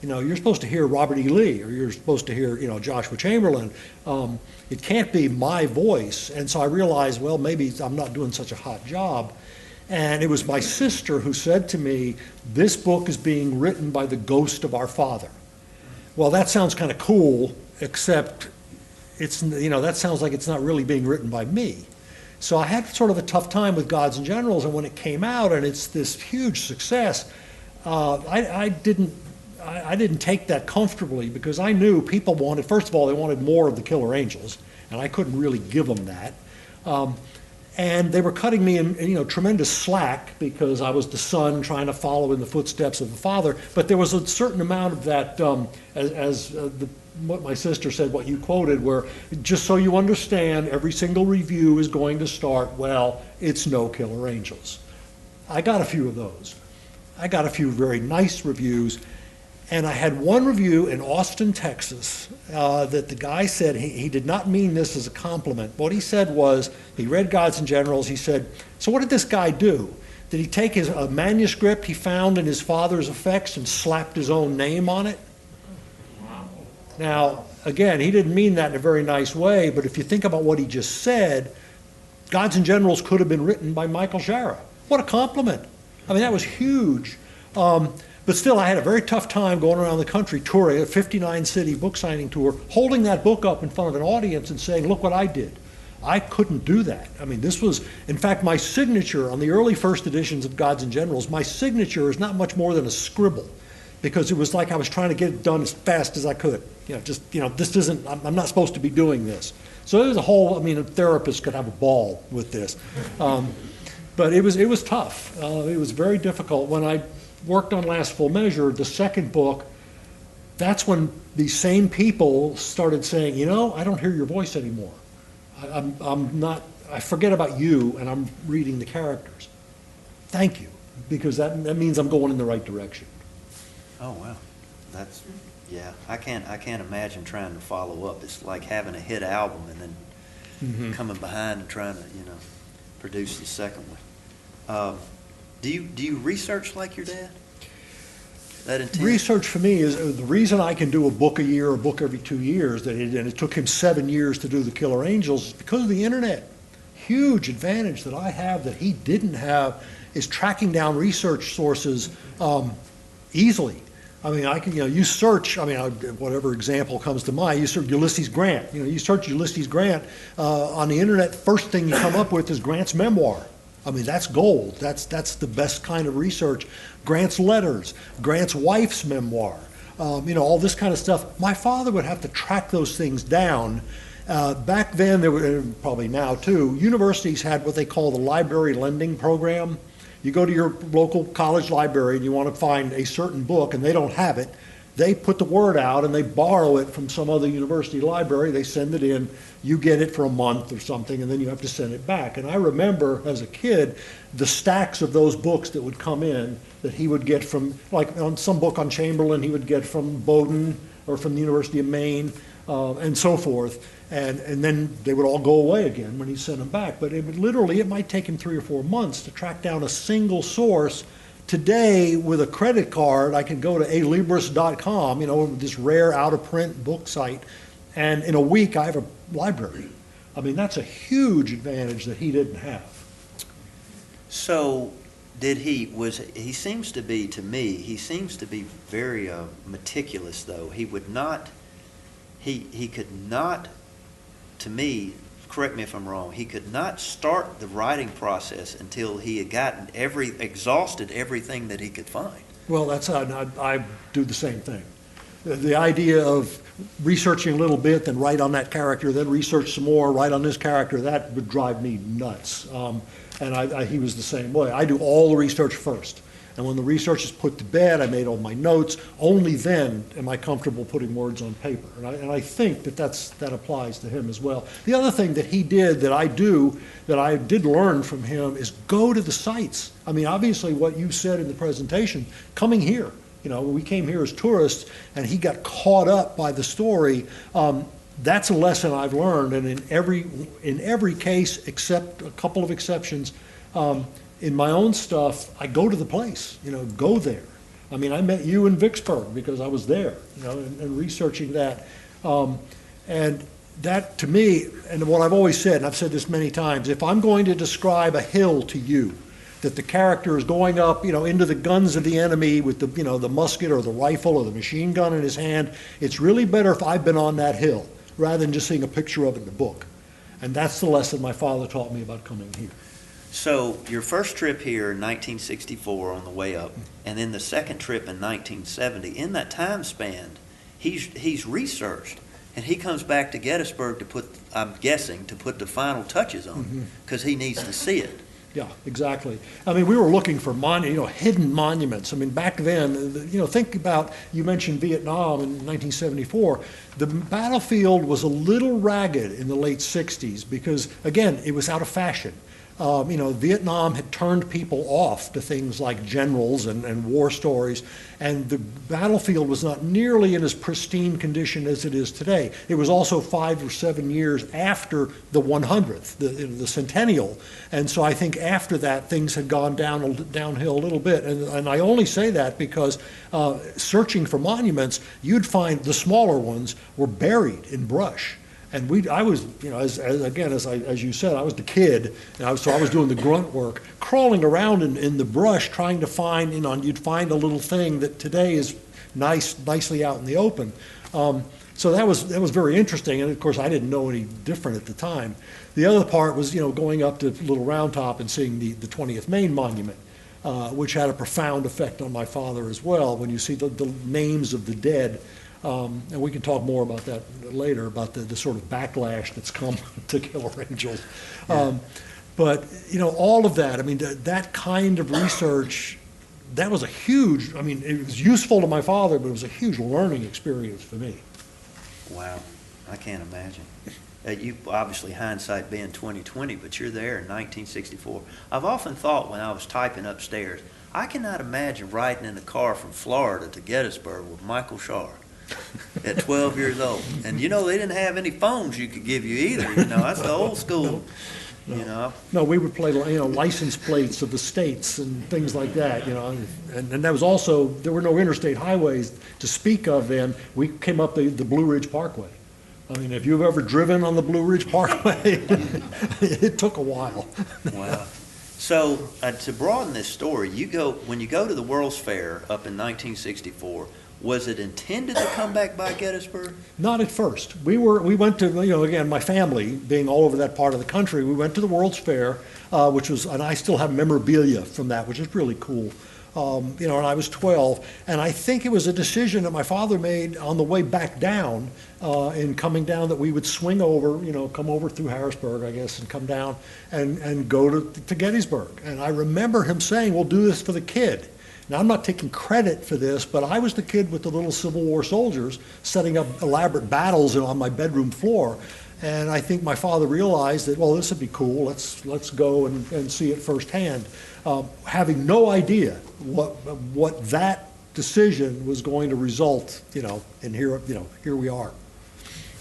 You're supposed to hear Robert E. Lee, or you're supposed to hear, Joshua Chamberlain. It can't be my voice. And so I realized, well, maybe I'm not doing such a hot job. And it was my sister who said to me, "This book is being written by the ghost of our father." Well, that sounds kind of cool, except that sounds like it's not really being written by me. So I had sort of a tough time with Gods and Generals, and when it came out and it's this huge success, I didn't take that comfortably, because I knew people wanted, first of all, they wanted more of the Killer Angels, and I couldn't really give them that. And they were cutting me in tremendous slack, because I was the son trying to follow in the footsteps of the father. But there was a certain amount of that, what my sister said, what you quoted, where just so you understand, every single review is going to start, well, it's no Killer Angels. I got a few of those. I got a few very nice reviews. And I had one review in Austin, Texas, that the guy said he did not mean this as a compliment. What he said was, he read Gods and Generals, he said, "So what did this guy do? Did he take a manuscript he found in his father's effects and slapped his own name on it?" Now, again, he didn't mean that in a very nice way, but if you think about what he just said, Gods and Generals could have been written by Michael Shaara. What a compliment. I mean, that was huge. But still, I had a very tough time going around the country touring, a 59-city book signing tour, holding that book up in front of an audience and saying, "Look what I did." I couldn't do that. I mean, this was, in fact, my signature on the early first editions of Gods and Generals, my signature is not much more than a scribble, because it was like I was trying to get it done as fast as I could. This isn't, I'm not supposed to be doing this. So there was a therapist could have a ball with this. But it was tough. It was very difficult. When I worked on Last Full Measure, the second book, that's when these same people started saying, "I don't hear your voice anymore. I forget about you, and I'm reading the characters. Thank you, because that means I'm going in the right direction." Oh, wow. I can't imagine trying to follow up. It's like having a hit album and then coming behind and trying to, produce the second one. Do you research like your dad? That intense? Research for me is the reason I can do a book a year, a book every 2 years, and it took him 7 years to do the Killer Angels, is because of the internet. Huge advantage that I have that he didn't have is tracking down research sources easily. I mean, you search, whatever example comes to mind, you search Ulysses Grant. You search Ulysses Grant on the internet, first thing you come up with is Grant's memoir. I mean, that's gold. That's the best kind of research. Grant's letters, Grant's wife's memoir, all this kind of stuff. My father would have to track those things down. Back then, there were, probably now too, universities had what they call the library lending program. You go to your local college library and you want to find a certain book and they don't have it. They put the word out and they borrow it from some other university library. They send it in. You get it for a month or something, and then you have to send it back. And I remember as a kid the stacks of those books that would come in that he would get from, like on some book on Chamberlain, he would get from Bowdoin or from the University of Maine and so forth. And then they would all go away again when he sent them back. But it might take him 3 or 4 months to track down a single source. Today, with a credit card, I can go to alibris.com, this rare out-of-print book site, and in a week I have a library. I mean, that's a huge advantage that he didn't have. So, he seems to be, to me, very meticulous, though. He could not, to me, correct me if I'm wrong, he could not start the writing process until he had exhausted everything that he could find. Well, I do the same thing. The idea of researching a little bit, then write on that character, then research some more, write on this character, that would drive me nuts. And he was the same way. I do all the research first. And when the research is put to bed, I made all my notes. Only then am I comfortable putting words on paper. And I think that applies to him as well. The other thing that he did that I did learn from him is go to the sites. I mean, obviously what you said in the presentation, coming here. We came here as tourists, and he got caught up by the story. That's a lesson I've learned, and in every case, except a couple of exceptions, in my own stuff, I go to the place, go there. I mean, I met you in Vicksburg because I was there, and researching that. And that, to me, and what I've always said, and I've said this many times, if I'm going to describe a hill to you, that the character is going up, into the guns of the enemy with the musket or the rifle or the machine gun in his hand. It's really better if I've been on that hill rather than just seeing a picture of it in the book. And that's the lesson my father taught me about coming here. So your first trip here in 1964 on the way up, and then the second trip in 1970, in that time span, he's researched, and he comes back to Gettysburg to put, I'm guessing, to put the final touches on, because he needs to see it. Yeah, exactly. I mean, we were looking for hidden monuments. I mean, back then, think about, you mentioned Vietnam in 1974. The battlefield was a little ragged in the late 60s because, again, it was out of fashion. Vietnam had turned people off to things like generals and war stories, and the battlefield was not nearly in as pristine condition as it is today. It was also 5 or 7 years after the 100th, the centennial, and so I think after that things had gone downhill a little bit. And I only say that because searching for monuments, you'd find the smaller ones were buried in brush. And I was, as you said, I was the kid, and so I was doing the grunt work, crawling around in the brush, trying to find, you'd find a little thing that today is nicely out in the open. So that was very interesting, and of course I didn't know any different at the time. The other part was, going up to Little Round Top and seeing the 20th Maine Monument, which had a profound effect on my father as well. When you see the names of the dead. And we can talk more about that later, about the sort of backlash that's come to Killer Angels. But, all of that, I mean, that kind of research, that was a huge, it was useful to my father, but it was a huge learning experience for me. Wow, I can't imagine. You obviously, hindsight being 20/20, but you're there in 1964. I've often thought when I was typing upstairs, I cannot imagine riding in a car from Florida to Gettysburg with Michael Shaara at 12 years old. And they didn't have any phones you could give you either. That's the old school. No, we would play, license plates of the states and things like that, and that was also, there were no interstate highways to speak of then. We came up the Blue Ridge Parkway. I mean, if you've ever driven on the Blue Ridge Parkway, it took a while. Wow. So to broaden this story, when you go to the World's Fair up in 1964, was it intended to come back by Gettysburg? Not at first. We went to, again, my family being all over that part of the country, we went to the World's Fair, which was, and I still have memorabilia from that, which is really cool. And I was 12, and I think it was a decision that my father made on the way back down, in coming down, that we would swing over, come over through Harrisburg, I guess, and come down and go to Gettysburg. And I remember him saying, we'll do this for the kid. Now, I'm not taking credit for this, but I was the kid with the little Civil War soldiers setting up elaborate battles on my bedroom floor. And I think my father realized that, well, this would be cool. Let's go and see it firsthand, having no idea what that decision was going to result, and here we are.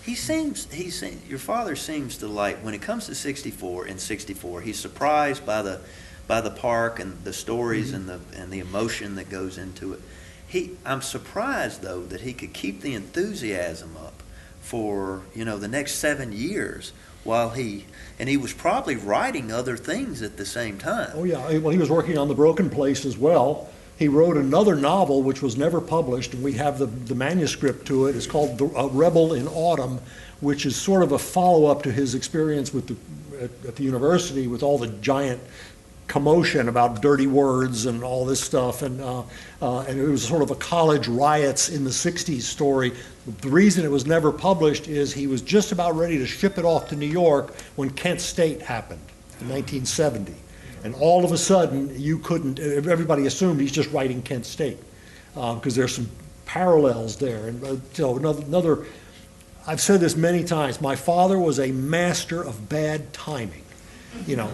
Your father seems to like, when it comes to 64, he's surprised by the park and the stories and the emotion that goes into it. I'm surprised though that he could keep the enthusiasm up for the next 7 years while he was probably writing other things at the same time. Oh yeah, well, he was working on The Broken Place as well. He wrote another novel which was never published, and we have the manuscript to it. It's called Rebel in Autumn, which is sort of a follow-up to his experience at the university with all the giant commotion about dirty words and all this stuff, and it was sort of a college riots in the 60s story. The reason it was never published is he was just about ready to ship it off to New York when Kent State happened in 1970. And all of a sudden, everybody assumed he's just writing Kent State, because there's some parallels there. And another, I've said this many times, my father was a master of bad timing.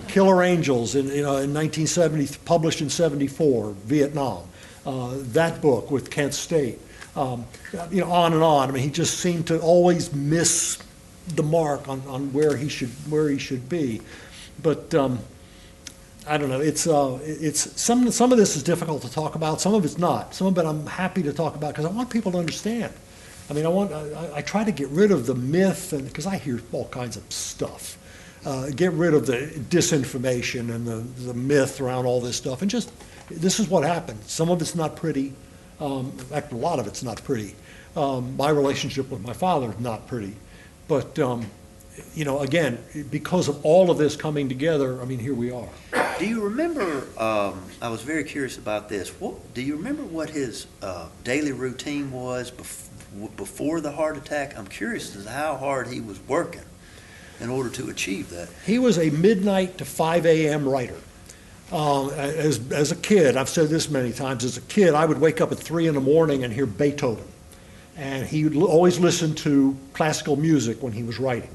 Killer Angels in 1970, published in 74, Vietnam. That book with Kent State. On and on. I mean, he just seemed to always miss the mark on where he should be. But I don't know. It's some of this is difficult to talk about. Some of it's not. Some of it I'm happy to talk about because I want people to understand. I mean, I try to get rid of the myth, and because I hear all kinds of stuff. get rid of the disinformation and the myth around all this stuff, and just, this is what happened. Some of it's not pretty. In fact, a lot of it's not pretty. My relationship with my father is not pretty. But, you know, again, because of all of this coming together, I mean, here we are. Do you remember, I was very curious about this, do you remember what his daily routine was before the heart attack? I'm curious as to how hard he was working in order to achieve that. He was a midnight to 5 a.m. writer. As a kid, I've said this many times, as a kid, I would wake up at 3 in the morning and hear Beethoven. And he would always listen to classical music when he was writing.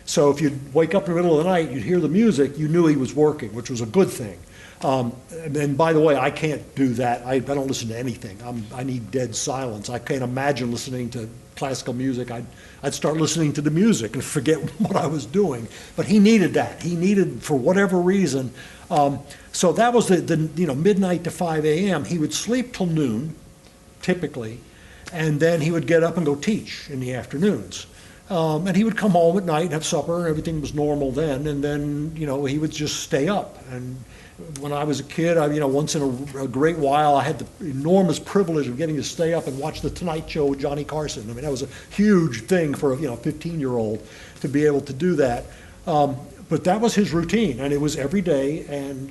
So if you'd wake up in the middle of the night, you'd hear the music, you knew he was working, which was a good thing. And by the way, I can't do that. I don't listen to anything. I need dead silence. I can't imagine listening to classical music. I'd start listening to the music and forget what I was doing. But he needed that. He needed, for whatever reason. So that was the you know, midnight to 5 a.m. He would sleep till noon, typically, and then he would get up and go teach in the afternoons. And he would come home at night and have supper, and everything was normal then. And then, you know, he would just stay up. And when I was a kid, you know, once in a great while, I had the enormous privilege of getting to stay up and watch The Tonight Show with Johnny Carson. I mean, that was a huge thing for a 15-year-old to be able to do that. But that was his routine, and it was every day. And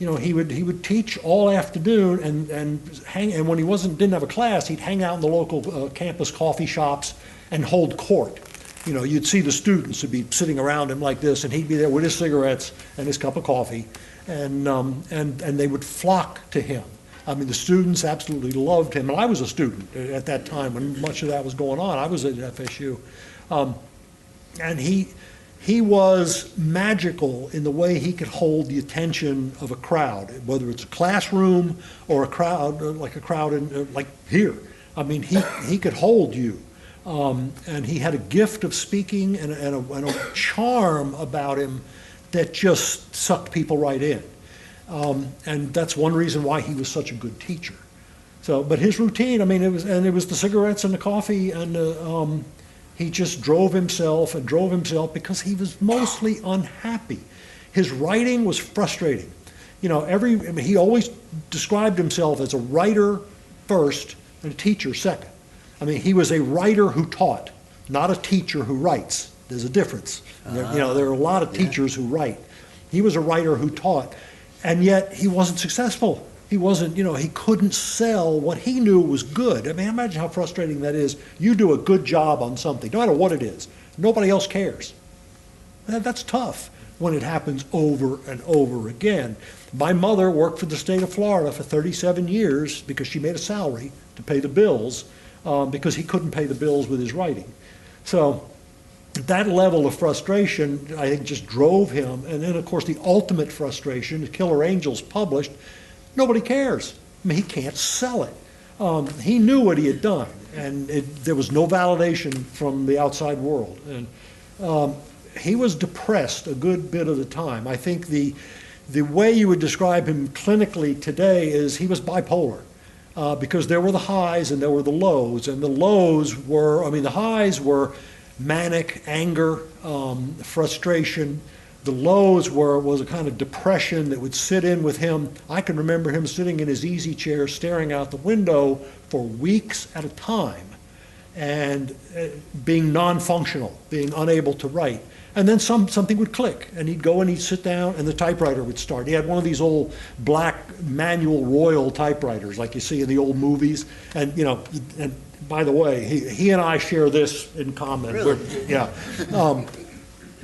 you know, he would teach all afternoon, and when he didn't have a class, he'd hang out in the local campus coffee shops and hold court. You know, you'd see the students would be sitting around him like this, and he'd be there with his cigarettes and his cup of coffee, and they would flock to him. I mean, the students absolutely loved him, and I was a student at that time when much of that was going on. I was at FSU, and he was magical in the way he could hold the attention of a crowd, whether it's a classroom or a crowd like here. I mean, he could hold you. And he had a gift of speaking and a charm about him that just sucked people right in. And that's one reason why he was such a good teacher. So, but his routine, I mean, it was the cigarettes and the coffee, and he just drove himself because he was mostly unhappy. His writing was frustrating. You know, he always described himself as a writer first and a teacher second. I mean, he was a writer who taught, not a teacher who writes. There's a difference. You know, there are a lot of teachers who write. He was a writer who taught, and yet he wasn't successful. He wasn't, you know, he couldn't sell what he knew was good. I mean, imagine how frustrating that is. You do a good job on something, no matter what it is. Nobody else cares. That's tough when it happens over and over again. My mother worked for the state of Florida for 37 years because she made a salary to pay the bills, because he couldn't pay the bills with his writing. So that level of frustration, I think, just drove him. And then, of course, the ultimate frustration, Killer Angels published, nobody cares. I mean, he can't sell it. He knew what he had done, and there was no validation from the outside world. And he was depressed a good bit of the time. I think the way you would describe him clinically today is he was bipolar. Because there were the highs and there were the lows, and the lows were, I mean, the highs were manic, anger, frustration. The lows was a kind of depression that would sit in with him. I can remember him sitting in his easy chair, staring out the window for weeks at a time, and being non-functional, being unable to write. And then something would click, and he'd go and he'd sit down, and the typewriter would start. He had one of these old black manual Royal typewriters, like you see in the old movies. And you know, and by the way, he and I share this in common. Really? Yeah.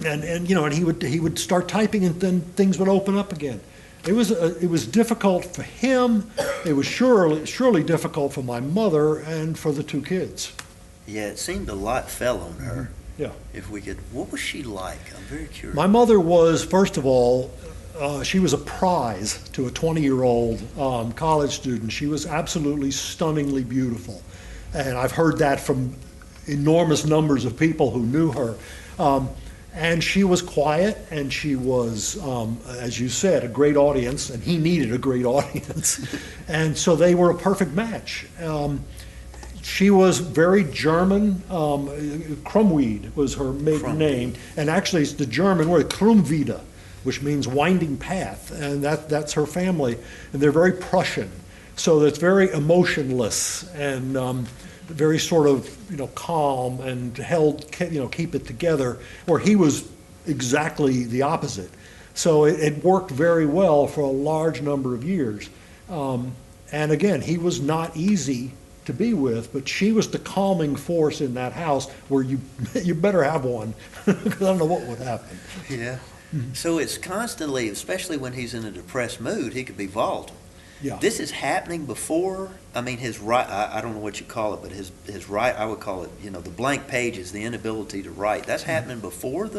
And you know, and he would start typing, and then things would open up again. It was difficult for him. It was surely difficult for my mother and for the two kids. Yeah, it seemed a lot fell on her. Yeah. If we could, what was she like? I'm very curious. My mother was, first of all, she was a prize to a 20-year-old college student. She was absolutely stunningly beautiful. And I've heard that from enormous numbers of people who knew her. And she was quiet, and she was, as you said, a great audience, and he needed a great audience. And so they were a perfect match. She was very German. Krumweed was her maiden name, and actually it's the German word Krumwiede, which means winding path, and that's her family. And they're very Prussian, so it's very emotionless and very sort of calm and held, keep it together. Where he was exactly the opposite. So it worked very well for a large number of years. And again, he was not easy to be with, but she was the calming force in that house where you better have one, because I don't know what would happen. Yeah. So it's constantly, especially when he's in a depressed mood, he could be volatile. Yeah. This is happening before, I mean, his right, I don't know what you call it, but his right, I would call it, the blank pages, the inability to write. That's happening before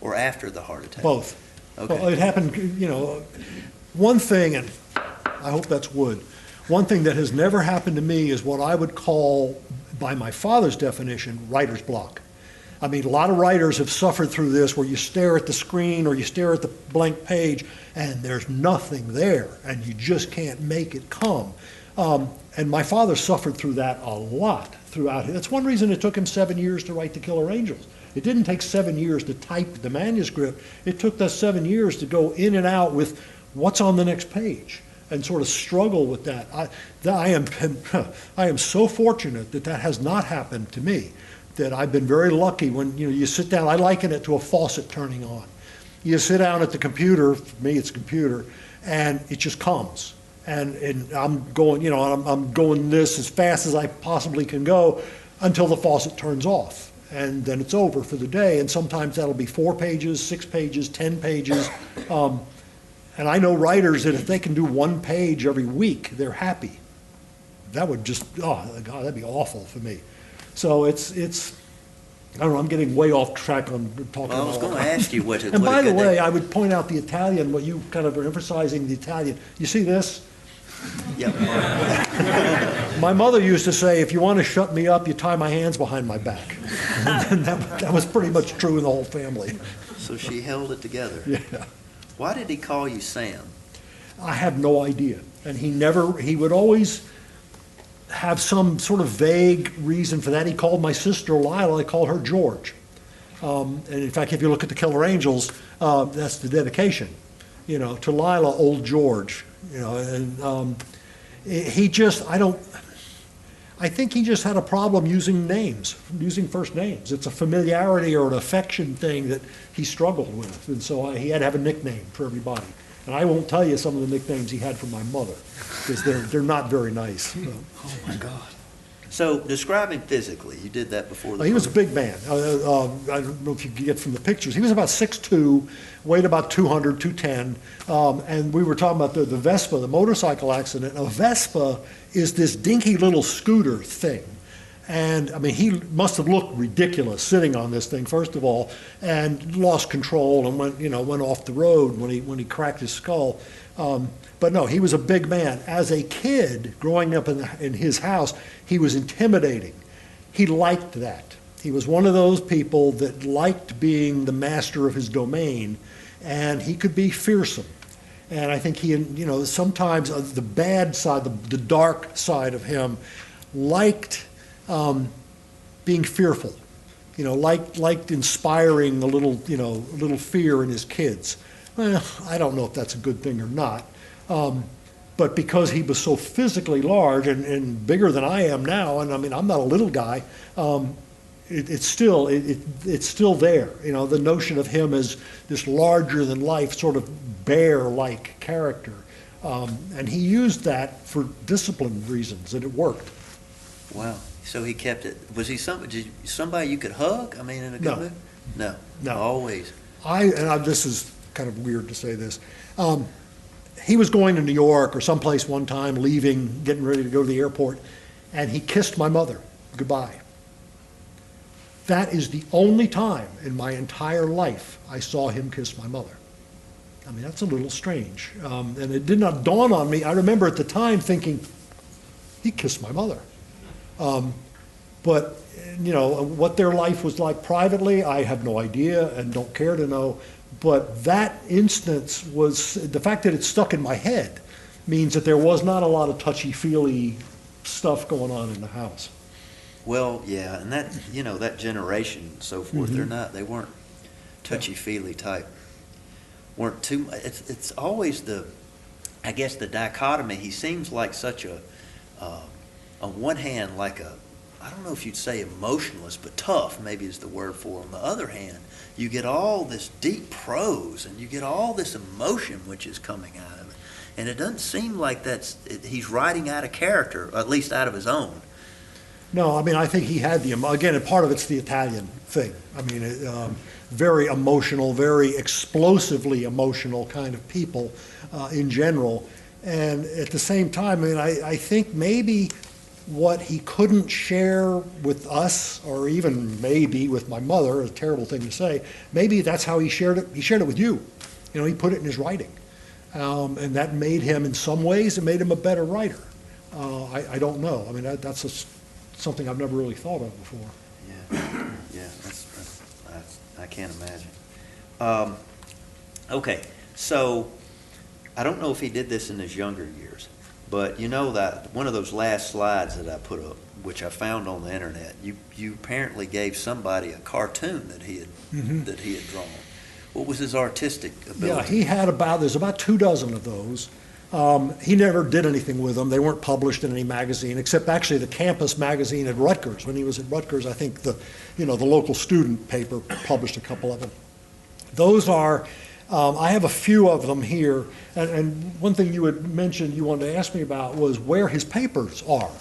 or after the heart attack? Both. Okay. Well, it happened, one thing, and I hope that's wood, one thing that has never happened to me is what I would call, by my father's definition, writer's block. I mean, a lot of writers have suffered through this where you stare at the screen or you stare at the blank page and there's nothing there and you just can't make it come. And my father suffered through that a lot throughout. That's one reason it took him 7 years to write The Killer Angels. It didn't take 7 years to type the manuscript. It took us 7 years to go in and out with what's on the next page and sort of struggle with that. I am so fortunate that has not happened to me, that I've been very lucky when you sit down. I liken it to a faucet turning on. You sit down at the computer, for me it's a computer, and it just comes. And I'm going, I'm going this as fast as I possibly can go until the faucet turns off. And then it's over for the day. And sometimes that'll be 4 pages, 6 pages, 10 pages. And I know writers that if they can do 1 page every week, they're happy. That would just, oh God, that'd be awful for me. So it's I don't know, I'm getting way off track on talking about. Well, I was going to ask you what it And by the way, I would point out the Italian, what you kind of are emphasizing, the Italian. You see this? Yeah. My mother used to say, if you want to shut me up, you tie my hands behind my back. And that was pretty much true in the whole family. So she held it together. Yeah. Why did he call you Sam? I have no idea. And he would always have some sort of vague reason for that. He called my sister Lila, I called her George. And in fact, if you look at the Killer Angels, that's the dedication, to Lila, Old George. And I think he just had a problem using names, using first names. It's a familiarity or an affection thing that he struggled with. And so he had to have a nickname for everybody. And I won't tell you some of the nicknames he had for my mother, because they're not very nice. Oh, my God. So describe him physically. You did that before. He was a big man. I don't know if you can get from the pictures. He was about 6'2", weighed about 200, 210. And we were talking about the Vespa, the motorcycle accident. A Vespa is this dinky little scooter thing. And I mean, he must have looked ridiculous sitting on this thing, first of all, and lost control and went off the road when he cracked his skull. But no, he was a big man. As a kid, growing up in his house, he was intimidating. He liked that. He was one of those people that liked being the master of his domain, and he could be fearsome. And I think sometimes the bad side, the dark side of him, liked being fearful. Liked inspiring a little fear in his kids. Well, I don't know if that's a good thing or not. But because he was so physically large and bigger than I am now, and I mean, I'm not a little guy, it's still there. The notion of him as this larger than life, sort of bear-like character. And he used that for discipline reasons, and it worked. Wow. So he kept it. Was he somebody you could hug? I mean, in a good mood? No. Always. This is kind of weird to say this. He was going to New York or someplace one time, leaving, getting ready to go to the airport, and he kissed my mother goodbye. That is the only time in my entire life I saw him kiss my mother. I mean, that's a little strange. And it did not dawn on me. I remember at the time thinking, he kissed my mother. But what their life was like privately, I have no idea and don't care to know. But that instance was, the fact that it stuck in my head means that there was not a lot of touchy-feely stuff going on in the house. Well, yeah, and that, that generation and so forth, they weren't touchy-feely type, weren't too, it's always I guess the dichotomy. He seems like such on one hand, like I don't know if you'd say emotionless, but tough maybe is the word for him. On the other hand, you get all this deep prose and you get all this emotion which is coming out of it. And it doesn't seem like he's writing out of character, or at least out of his own. No, I mean, I think he had again, and part of it's the Italian thing. I mean, very emotional, very explosively emotional kind of people in general. And at the same time, I mean, I think maybe what he couldn't share with us, or even maybe with my mother, a terrible thing to say, maybe that's how he shared it. He shared it with you. He put it in his writing. And that made him, in some ways, it made him a better writer. I don't know. I mean, that's something I've never really thought of before. Yeah, I can't imagine. Okay, so I don't know if he did this in his younger years, but that one of those last slides that I put up, which I found on the internet, you apparently gave somebody a cartoon that he had drawn. What was his artistic ability? Yeah, he had there's about 24 of those. He never did anything with them. They weren't published in any magazine, except actually the campus magazine at Rutgers. When he was at Rutgers, I think the local student paper published a couple of them. Those are, I have a few of them here. And one thing you had mentioned you wanted to ask me about was where his papers are.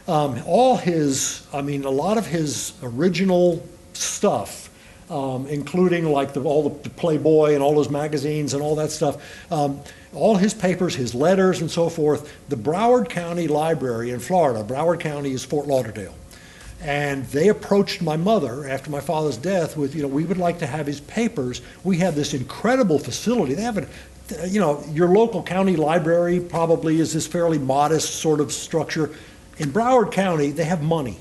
A lot of his original stuff, including like all the Playboy and all those magazines and all that stuff, all his papers, his letters and so forth, the Broward County Library in Florida. Broward County is Fort Lauderdale. And they approached my mother after my father's death with, we would like to have his papers. We have this incredible facility. They have your local county library probably is this fairly modest sort of structure. In Broward County, they have money.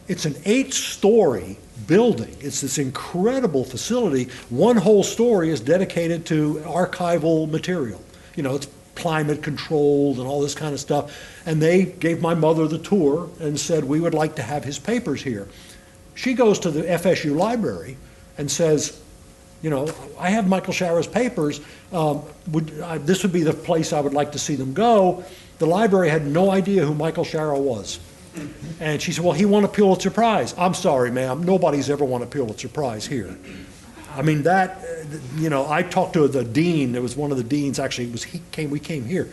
It's an 8-story building. It's this incredible facility. One whole story is dedicated to archival material. It's climate controlled and all this kind of stuff. And they gave my mother the tour and said, we would like to have his papers here. She goes to the FSU library and says, I have Michael Shaara's papers. This would be the place I would like to see them go. The library had no idea who Michael Shaara was. And she said, well, he won a Pulitzer Prize. I'm sorry, ma'am, nobody's ever won a Pulitzer Prize here. I mean, I talked to the dean. It was one of the deans, actually, we came here.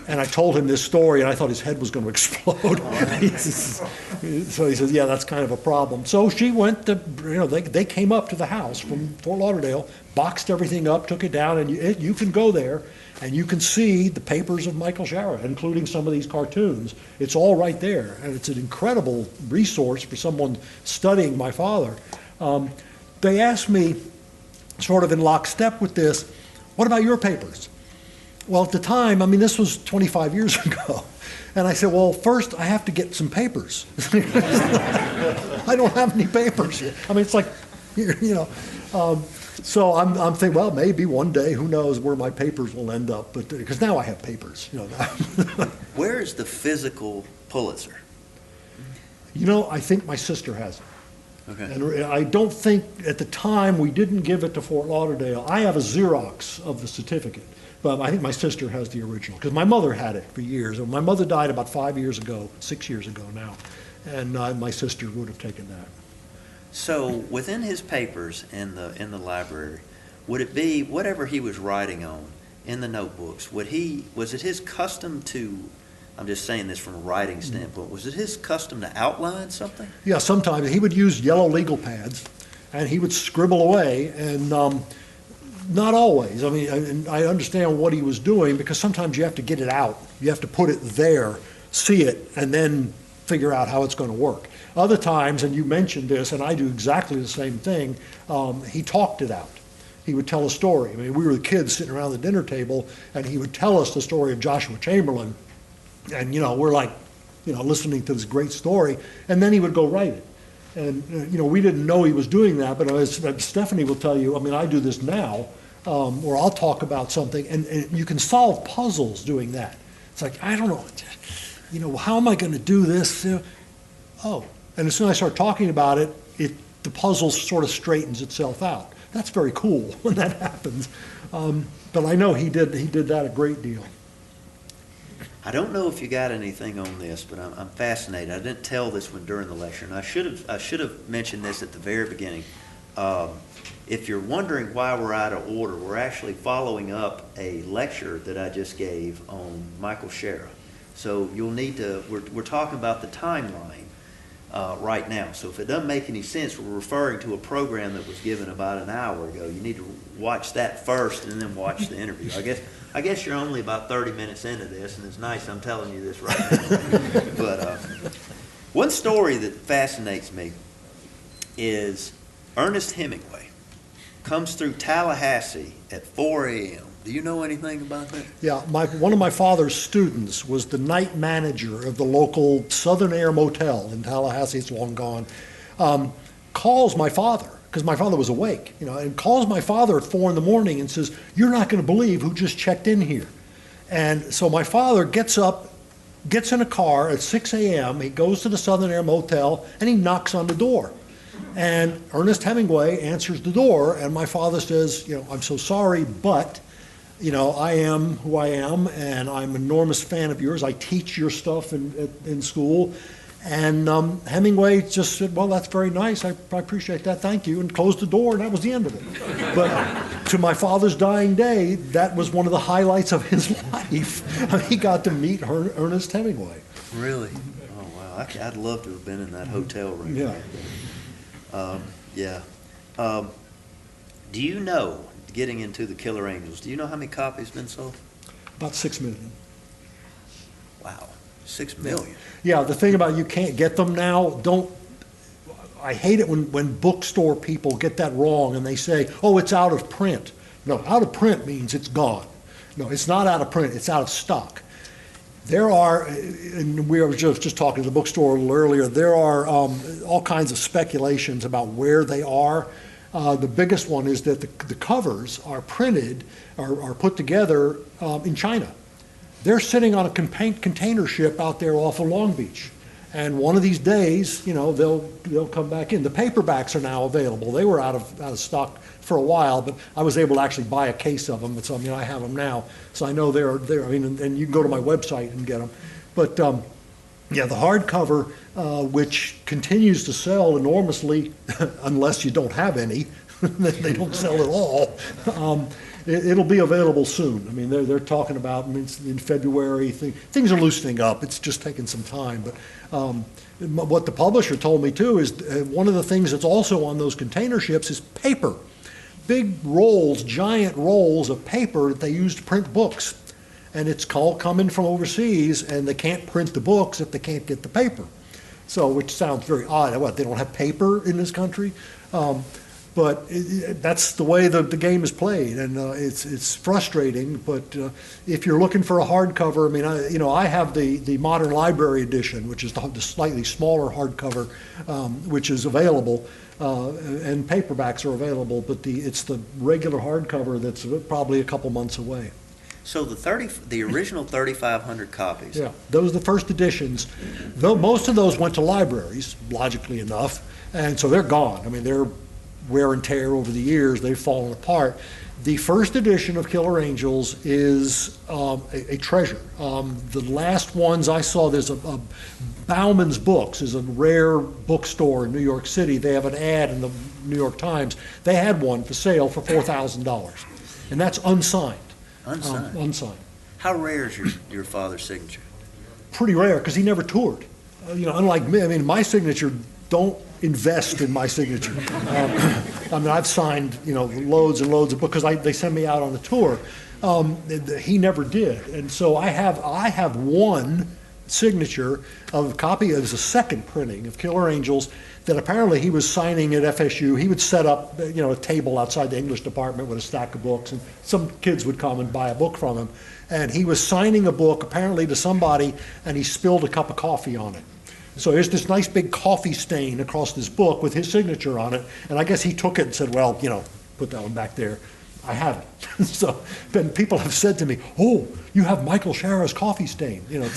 And I told him this story, and I thought his head was going to explode. So he says, yeah, that's kind of a problem. So she went they came up to the house from Fort Lauderdale, boxed everything up, took it down, and you can go there, and you can see the papers of Michael Shaara, including some of these cartoons. It's all right there, and it's an incredible resource for someone studying my father. They asked me, sort of in lockstep with this, what about your papers? Well, at the time, this was 25 years ago. And I said, well, first I have to get some papers. I don't have any papers. It's like, so I'm thinking, well, maybe one day, who knows where my papers will end up. But because now I have papers. Where is the physical Pulitzer? I think my sister has it. Okay. And I don't think, at the time, we didn't give it to Fort Lauderdale. I have a Xerox of the certificate, but I think my sister has the original, because my mother had it for years. And my mother died about 6 years ago now, and my sister would have taken that. So within his papers in the library, would it be whatever he was writing on in the notebooks, was it his custom to, I'm just saying this from a writing standpoint, was it his custom to outline something? Yeah, sometimes. He would use yellow legal pads, and he would scribble away, and not always. I understand what he was doing, because sometimes you have to get it out. You have to put it there, see it, and then figure out how it's going to work. Other times, and you mentioned this, and I do exactly the same thing, he talked it out. He would tell a story. We were the kids sitting around the dinner table, and he would tell us the story of Joshua Chamberlain. And, we're like, listening to this great story, and then he would go write it. And, we didn't know he was doing that, but as Stephanie will tell you, I do this now, where I'll talk about something, and you can solve puzzles doing that. It's like, I don't know, how am I going to do this? Oh, And as soon as I start talking about it, the puzzle sort of straightens itself out. That's very cool when that happens. But I know he did that a great deal. I don't know if you got anything on this, but I'm fascinated. I didn't tell this one during the lecture, and I should have mentioned this at the very beginning. If you're wondering why we're out of order, we're actually following up a lecture that I just gave on Michael Shaara. So you'll need to, we're talking about the timeline right now. So if it doesn't make any sense, we're referring to a program that was given about an hour ago. You need to watch that first and then watch the interview. I guess you're only about 30 minutes into this, and it's nice I'm telling you this right now. But one story that fascinates me is Ernest Hemingway comes through Tallahassee at 4 a.m. Do you know anything about that? Yeah, one of my father's students was the night manager of the local Southern Air Motel in Tallahassee. It's long gone. Calls my father, because my father was awake, and calls my father at 4 in the morning and says, "You're not going to believe who just checked in here." And so my father gets up, gets in a car at 6 a.m., he goes to the Southern Air Motel, and he knocks on the door. And Ernest Hemingway answers the door, and my father says, "I'm so sorry, but, I am who I am, and I'm an enormous fan of yours. I teach your stuff in school." And Hemingway just said, "Well, that's very nice. I appreciate that. Thank you," and closed the door, and that was the end of it. But to my father's dying day, that was one of the highlights of his life. He got to meet Ernest Hemingway. Really? Oh, wow. I'd love to have been in that hotel room. Yeah. Do you know, getting into the Killer Angels, do you know how many copies have been sold? About 6 million. Wow, 6 million. Yeah, the thing about you can't get them now, I hate it when bookstore people get that wrong and they say, "Oh, it's out of print." No, out of print means it's gone. No, it's not out of print, it's out of stock. There are, and we were just talking to the bookstore a little earlier, there are all kinds of speculations about where they are. The biggest one is that the covers are printed, are put together in China. They're sitting on a container ship out there off of Long Beach. And one of these days, they'll come back in. The paperbacks are now available. They were out of stock for a while, but I was able to actually buy a case of them. So I have them now. So I know they're there. And you can go to my website and get them. But yeah, the hardcover, which continues to sell enormously, unless you don't have any, they don't sell at all. It'll be available soon. They're talking about in February. Things are loosening up. It's just taking some time. But what the publisher told me too is one of the things that's also on those container ships is paper. Big rolls, giant rolls of paper that they use to print books. And it's all coming from overseas, and they can't print the books if they can't get the paper. So, which sounds very odd. What, they don't have paper in this country? But that's the way the game is played, and it's frustrating. But if you're looking for a hardcover, I have the Modern Library edition, which is the slightly smaller hardcover, which is available, and paperbacks are available. But it's the regular hardcover that's probably a couple months away. So the original 3,500 copies. Yeah, those are the first editions. Though most of those went to libraries, logically enough, and so they're gone. They're wear and tear over the years, they've fallen apart. The first edition of Killer Angels is a treasure. The last ones I saw, there's a Bauman's Books is a rare bookstore in New York City. They have an ad in the New York Times. They had one for sale for $4,000, and that's unsigned. Unsigned? Unsigned. How rare is your father's signature? Pretty rare, because he never toured. Unlike me, my signature, don't invest in my signature. I've signed, loads and loads of books, because they send me out on a tour. He never did. And so I have one signature of a copy, it was a second printing of Killer Angels that apparently he was signing at FSU. He would set up, a table outside the English department with a stack of books, and some kids would come and buy a book from him. And he was signing a book apparently to somebody, and he spilled a cup of coffee on it. So there's this nice big coffee stain across this book with his signature on it. And I guess he took it and said, "Well, put that one back there. I haven't. So, then people have said to me, "Oh, you have Michael Shaara's coffee stain." You know,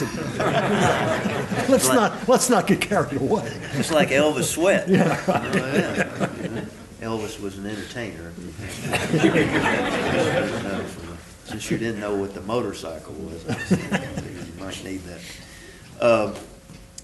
let's not get carried away. It's like Elvis Sweat. Yeah. Elvis was an entertainer. Since you didn't know what the motorcycle was, I figured you might need that.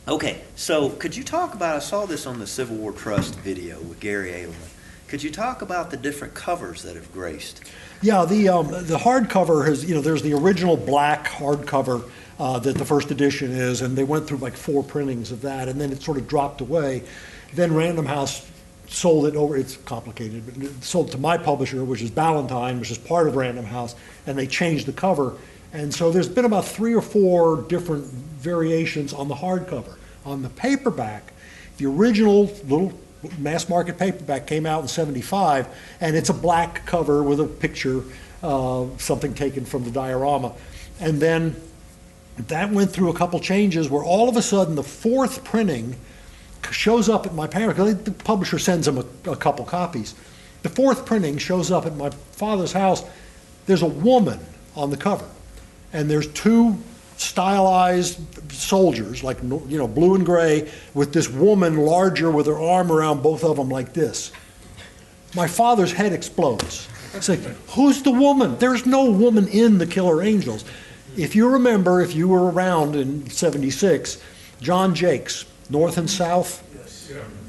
Okay, so could you talk about, I saw this on the Civil War Trust video with Gary Adelman. Could you talk about the different covers that have graced? Yeah, the hardcover has, there's the original black hardcover that the first edition is, and they went through like 4 printings of that, and then it sort of dropped away. Then Random House sold it over, it's complicated, but it sold to my publisher, which is Ballantine, which is part of Random House, and they changed the cover. And so there's been about 3 or 4 different variations on the hardcover. On the paperback, the original little mass market paperback came out in '75, and it's a black cover with a picture, something taken from the diorama. And then that went through a couple changes where all of a sudden the 4th printing shows up at my parents. The publisher sends them a couple copies. The 4th printing shows up at my father's house. There's a woman on the cover, and there's 2 stylized soldiers, like, blue and gray, with this woman larger with her arm around both of them like this. My father's head explodes. It's like, who's the woman? There's no woman in The Killer Angels. If you remember, if you were around in '76, John Jakes, North and South,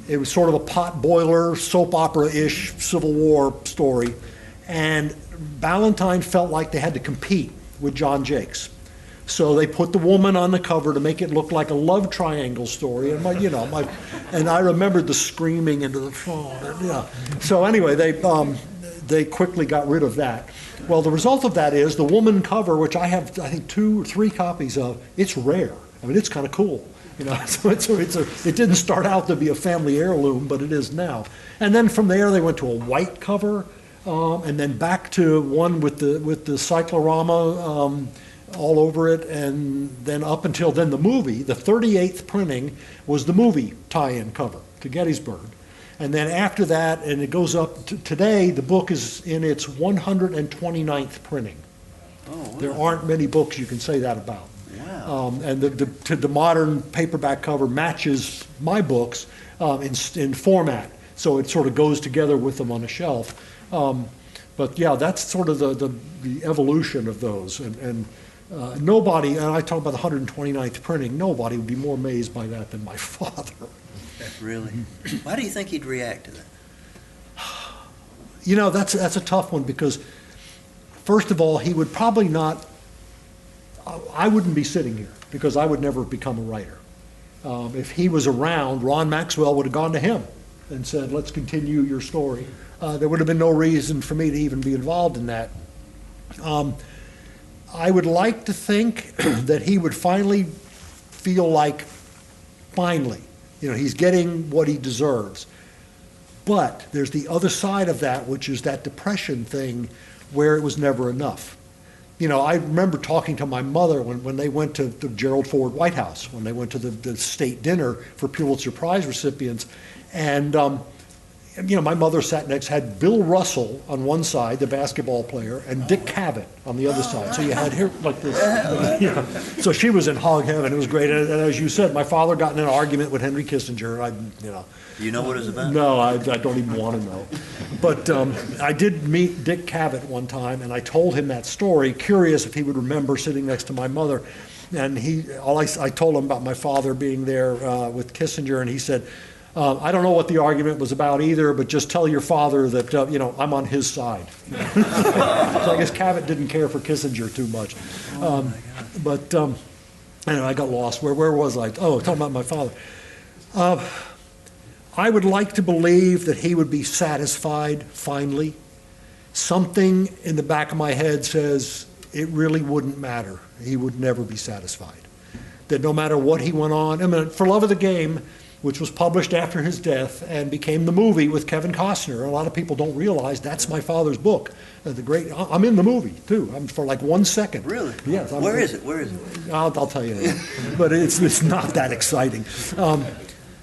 it was sort of a pot boiler, soap opera-ish Civil War story, and Ballantine felt like they had to compete with John Jakes. So they put the woman on the cover to make it look like a love triangle story, and and I remembered the screaming into the phone. So anyway, they quickly got rid of that. Well, the result of that is the woman cover, which I have, I think, 2 or 3 copies of. It's rare. I mean, it's kind of cool. So it didn't start out to be a family heirloom, but it is now. And then from there, they went to a white cover, and then back to one with the cyclorama all over it, and then up until then the movie, the 38th printing was the movie tie-in cover to Gettysburg. And then after that, and it goes up to today, the book is in its 129th printing. Oh, wow. There aren't many books you can say that about. Wow. And the modern paperback cover matches my books in format, so it sort of goes together with them on a shelf. But yeah, that's sort of the evolution of those. And nobody, and I talk about the 129th printing, nobody would be more amazed by that than my father. Really? Why do you think he'd react to that? That's a tough one, because first of all, he would probably not, I wouldn't be sitting here because I would never become a writer. If he was around, Ron Maxwell would have gone to him and said, let's continue your story. There would have been no reason for me to even be involved in that. I would like to think that he would finally feel like, he's getting what he deserves. But there's the other side of that, which is that depression thing where it was never enough. I remember talking to my mother when they went to the Gerald Ford White House, when they went to the state dinner for Pulitzer Prize recipients. And my mother had Bill Russell on one side, the basketball player, and Dick Cavett on the other side. So you had here like this. So she was in hog heaven. It was great. And as you said, my father got in an argument with Henry Kissinger. You know what it's about? No, I don't even want to know. But I did meet Dick Cavett one time, and I told him that story, curious if he would remember sitting next to my mother. And I told him about my father being there with Kissinger, and he said, I don't know what the argument was about either, but just tell your father that, I'm on his side. So I guess Cavett didn't care for Kissinger too much. Anyway, I got lost. Where was I? Oh, talking about my father. I would like to believe that he would be satisfied, finally. Something in the back of my head says it really wouldn't matter. He would never be satisfied. That no matter what he went on, For Love of the Game, which was published after his death and became the movie with Kevin Costner. A lot of people don't realize that's my father's book. I'm in the movie too. I'm for like 1 second. Really? Yes. Where is it? I'll tell you that. But it's not that exciting.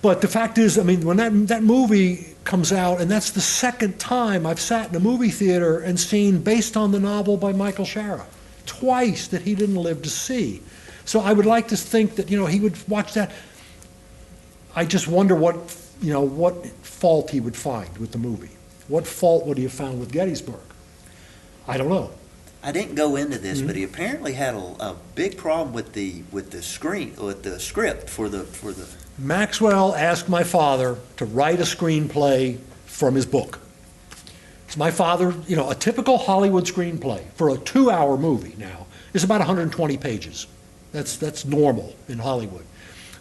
But the fact is, when that movie comes out, and that's the second time I've sat in a movie theater and seen based on the novel by Michael Shaara. Twice that he didn't live to see. So I would like to think that, he would watch that. I just wonder what fault he would find with the movie. What fault would he have found with Gettysburg? I don't know. I didn't go into this, but he apparently had a big problem with the script for the. Maxwell asked my father to write a screenplay from his book. So my father, a typical Hollywood screenplay for a 2-hour movie now is about 120 pages. That's normal in Hollywood.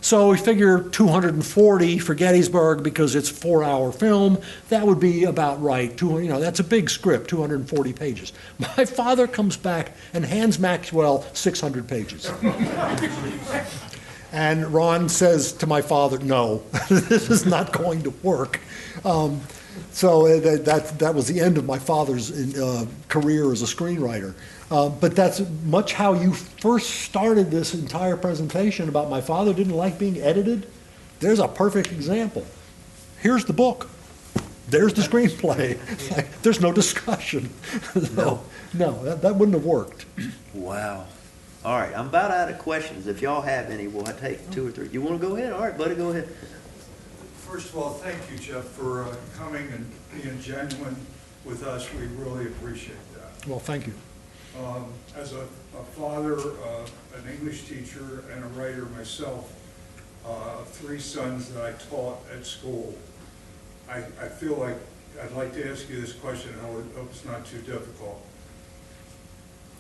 So we figure 240 for Gettysburg because it's a 4-hour film. That would be about right. That's a big script, 240 pages. My father comes back and hands Maxwell 600 pages. And Ron says to my father, no, this is not going to work. So that was the end of my father's career as a screenwriter. But that's much how you first started this entire presentation about my father didn't like being edited. There's a perfect example. Here's the book. There's the screenplay. There's no discussion. No, that wouldn't have worked. Wow. All right, I'm about out of questions. If y'all have any, we'll take 2 or 3. You want to go ahead? All right, buddy, go ahead. First of all, thank you, Jeff, for coming and being genuine with us. We really appreciate that. Well, thank you. As a father, an English teacher, and a writer myself, of 3 sons that I taught at school, I feel like I'd like to ask you this question. I hope it's not too difficult.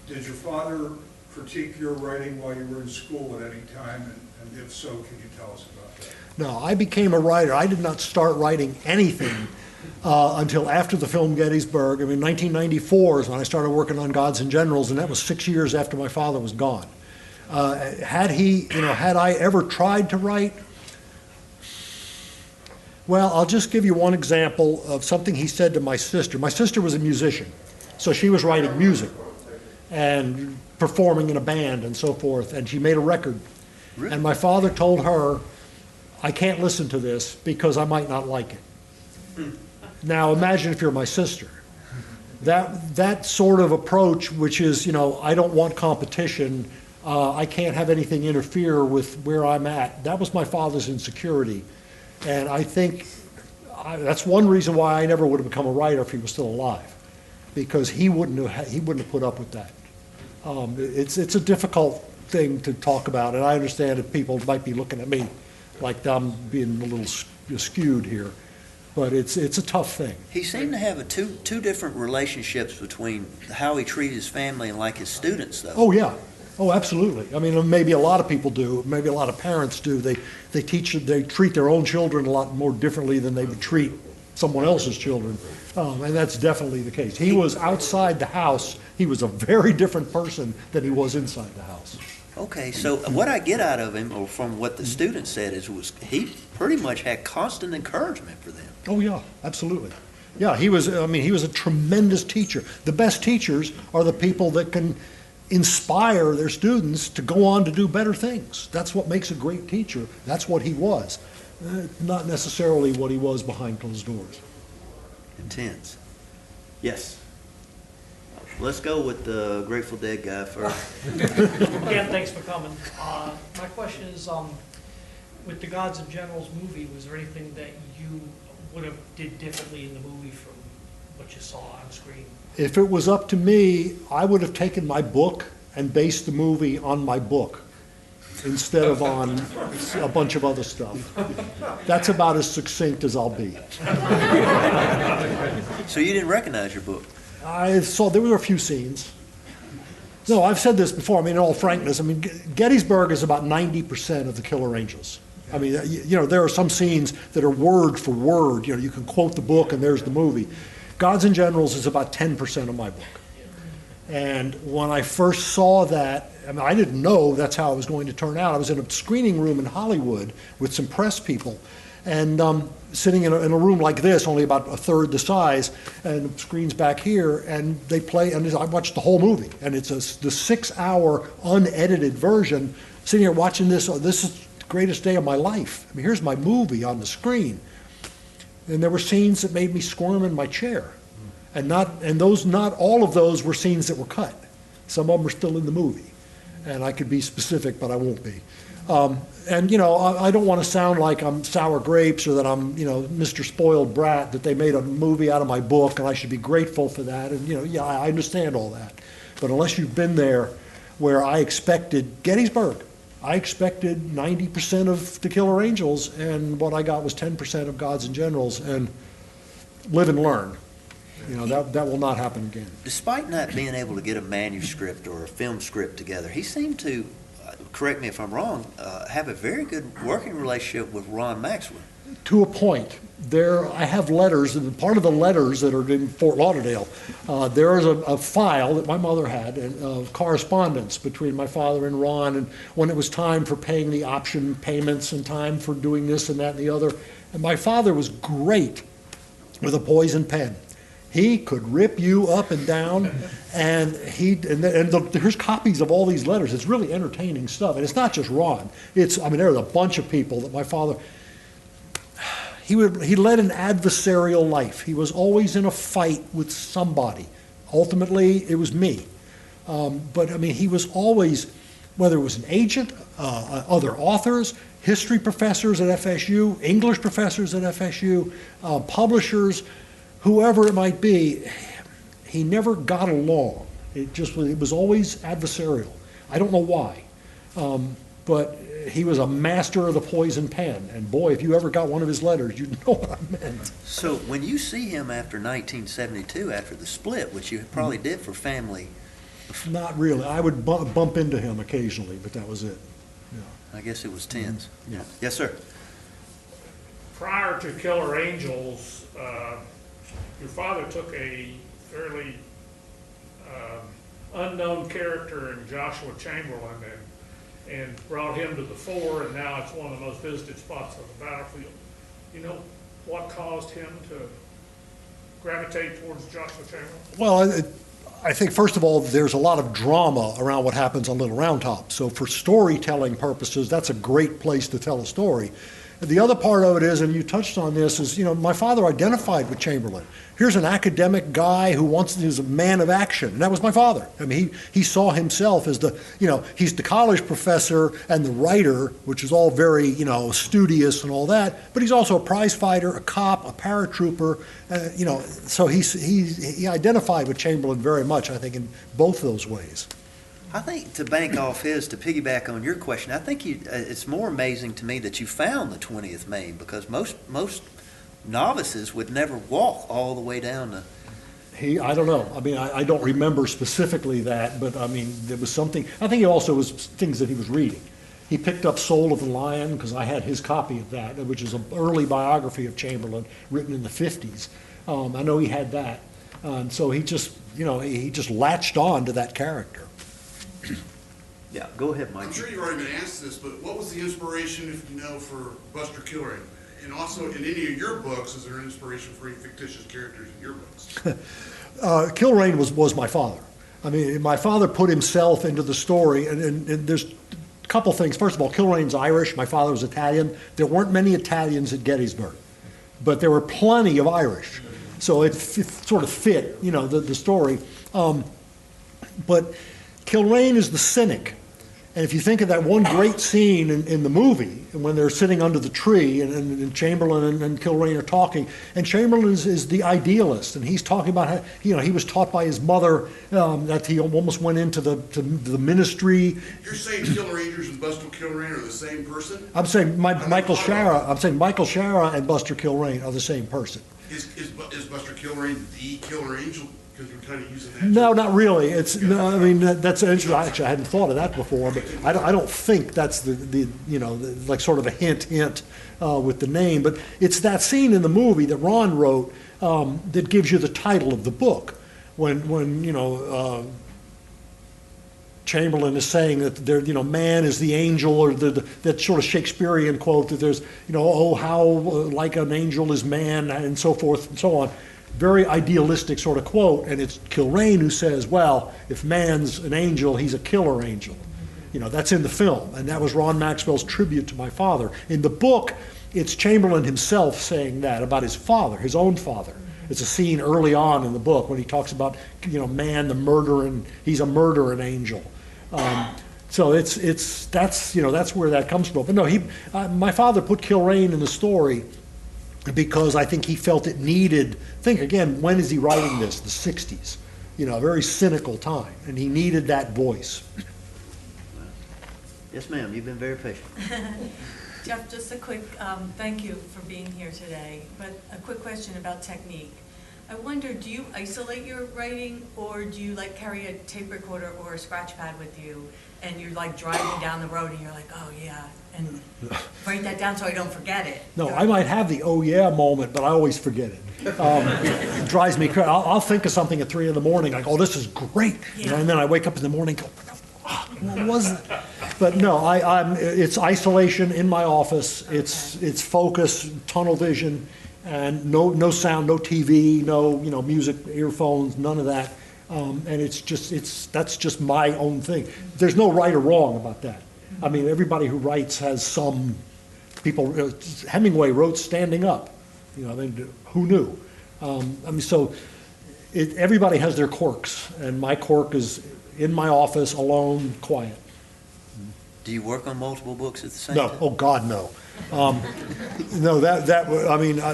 Did your father critique your writing while you were in school at any time? And if so, can you tell us about that? No, I became a writer. I did not start writing anything until after the film Gettysburg. 1994 is when I started working on Gods and Generals, and that was 6 years after my father was gone. Had I ever tried to write? Well, I'll just give you one example of something he said to my sister. My sister was a musician, so she was writing music and performing in a band and so forth, and she made a record. Really? And my father told her, I can't listen to this because I might not like it. Now imagine if you're my sister. That sort of approach, which is, I don't want competition, I can't have anything interfere with where I'm at, that was my father's insecurity. And I think that's one reason why I never would have become a writer if he was still alive, because he wouldn't have put up with that. It's a difficult thing to talk about, and I understand that people might be looking at me like I'm being a little skewed here, but it's a tough thing. He seemed to have two different relationships between how he treated his family and like his students, though. Oh yeah, oh absolutely. Maybe a lot of people do. Maybe a lot of parents do. They treat their own children a lot more differently than they would treat someone else's children, and that's definitely the case. He was outside the house. He was a very different person than he was inside the house. Okay, so what I get out of him, or from what the students said, was he pretty much had constant encouragement for them. Oh yeah, absolutely. Yeah, he was a tremendous teacher. The best teachers are the people that can inspire their students to go on to do better things. That's what makes a great teacher. That's what he was. Not necessarily what he was behind closed doors. Intense. Yes. Let's go with the Grateful Dead guy first. Yeah, thanks for coming. My question is, with the Gods and Generals movie, was there anything that you would have did differently in the movie from what you saw on screen? If it was up to me, I would have taken my book and based the movie on my book instead of on a bunch of other stuff. That's about as succinct as I'll be. So you didn't recognize your book? There were a few scenes. No, I've said this before. In all frankness, Gettysburg is about 90% of the Killer Angels. There are some scenes that are word for word. You can quote the book and there's the movie. Gods and Generals is about 10% of my book. And when I first saw that, I didn't know that's how it was going to turn out. I was in a screening room in Hollywood with some press people, and sitting in a room like this, only about a third the size, and the screen's back here, and they play, and I watched the whole movie, and it's the 6-hour unedited version, sitting here watching this. This is the greatest day of my life. Here's my movie on the screen. And there were scenes that made me squirm in my chair. And not all of those were scenes that were cut. Some of them are still in the movie. And I could be specific, but I won't be. And, you know, I don't want to sound like I'm sour grapes or that I'm, you know, Mr. Spoiled Brat, that they made a movie out of my book and I should be grateful for that. And, you know, yeah, I understand all that. But unless you've been there where I expected Gettysburg, I expected 90% of The Killer Angels, and what I got was 10% of Gods and Generals, and live and learn. You know, that will not happen again. Despite not being able to get a manuscript or a film script together, he seemed to, correct me if I'm wrong, have a very good working relationship with Ron Maxwell. To a point. I have letters, and part of the letters that are in Fort Lauderdale, there is a file that my mother had, of correspondence between my father and Ron, and when it was time for paying the option payments and time for doing this and that and the other. And my father was great with a poison pen. He could rip you up and down, and there's copies of all these letters. It's really entertaining stuff, and it's not just Ron. There's a bunch of people that my father. He led an adversarial life. He was always in a fight with somebody. Ultimately, it was me. But I mean, he was always, whether it was an agent, other authors, history professors at FSU, English professors at FSU, publishers, whoever it might be, he never got along. It was always adversarial. I don't know why, but he was a master of the poison pen. And boy, if you ever got one of his letters, you'd know what I meant. So when you see him after 1972, after the split, which you probably did for family. Not really. I would bump into him occasionally, but that was it. Yeah. I guess it was tens. Yeah. Yes, sir. Prior to Killer Angels, your father took a fairly unknown character in Joshua Chamberlain and brought him to the fore, and now it's one of the most visited spots on the battlefield. You know what caused him to gravitate towards Joshua Chamberlain? Well, I think, first of all, there's a lot of drama around what happens on Little Round Top. So for storytelling purposes, that's a great place to tell a story. The other part of it is, and you touched on this, is, you know, my father identified with Chamberlain. Here's an academic guy who is a man of action, and that was my father. I mean, he saw himself as he's the college professor and the writer, which is all very, you know, studious and all that, but he's also a prize fighter, a cop, a paratrooper, so he identified with Chamberlain very much, I think, in both those ways. I think to piggyback on your question, I think it's more amazing to me that you found the 20th Maine, because most novices would never walk all the way down to. I don't know. I mean, I don't remember specifically that, but I mean, there was something. I think it also was things that he was reading. He picked up Soul of the Lion, because I had his copy of that, which is an early biography of Chamberlain written in the 50s. I know he had that. And so he just latched on to that character. Yeah, go ahead, Mike. I'm sure you've already been asked this, but what was the inspiration, if you know, for Buster Killrain? And also, in any of your books, is there an inspiration for any fictitious characters in your books? Killrain was my father. I mean, my father put himself into the story, and there's a couple things. First of all, Killrain's Irish. My father was Italian. There weren't many Italians at Gettysburg, but there were plenty of Irish. So it sort of fit, you know, the story. But Killrain is the cynic. And if you think of that one great scene in the movie, when they're sitting under the tree and Chamberlain and Killrain are talking, and Chamberlain is the idealist, and he's talking about how, you know, he was taught by his mother that he almost went into the ministry. You're saying Killer Rangers and Buster Killrain are the same person? I'm saying Michael Shaara. I'm saying Michael Shaara and Buster Killrain are the same person. Is Buster Killrain the Killer Angel? Because you're kind of using that. No, not really. I mean, that's interesting. Actually, I hadn't thought of that before, but I don't think that's the like sort of a hint with the name. But it's that scene in the movie that Ron wrote that gives you the title of the book, when Chamberlain is saying that man is the angel, or that sort of Shakespearean quote that there's oh how like an angel is man, and so forth and so on. Very idealistic sort of quote, and it's Killrain who says, well, if man's an angel, he's a killer angel. That's in the film, and that was Ron Maxwell's tribute to my father. In the book, it's Chamberlain himself saying that about his father, his own father. It's a scene early on in the book when he talks about, man, the murdering, he's a murdering angel. So that's where that comes from. But no, my father put Kilrain in the story because I think he felt it needed, think again, when is he writing this? The 60s, a very cynical time, and he needed that voice. Yes, ma'am, you've been very patient. Jeff, just a quick thank you for being here today, but a quick question about technique. I wonder, do you isolate your writing, or do you carry a tape recorder or a scratch pad with you, and you're driving down the road and you're like, oh yeah, and write that down so I don't forget it? No, I might have the oh yeah moment, but I always forget it. It drives me crazy. I'll think of something at 3 in the morning, like, oh, this is great, and then I wake up in the morning and go, what was it? But no, it's isolation in my office. It's focus, tunnel vision, and no sound, no TV, no music, earphones, none of that. And that's just my own thing. There's no right or wrong about that. I mean, everybody who writes has some people. Hemingway wrote standing up. Who knew? Everybody has their quirks, and my quirk is in my office, alone, quiet. Do you work on multiple books at the same time? No, oh God, no. No,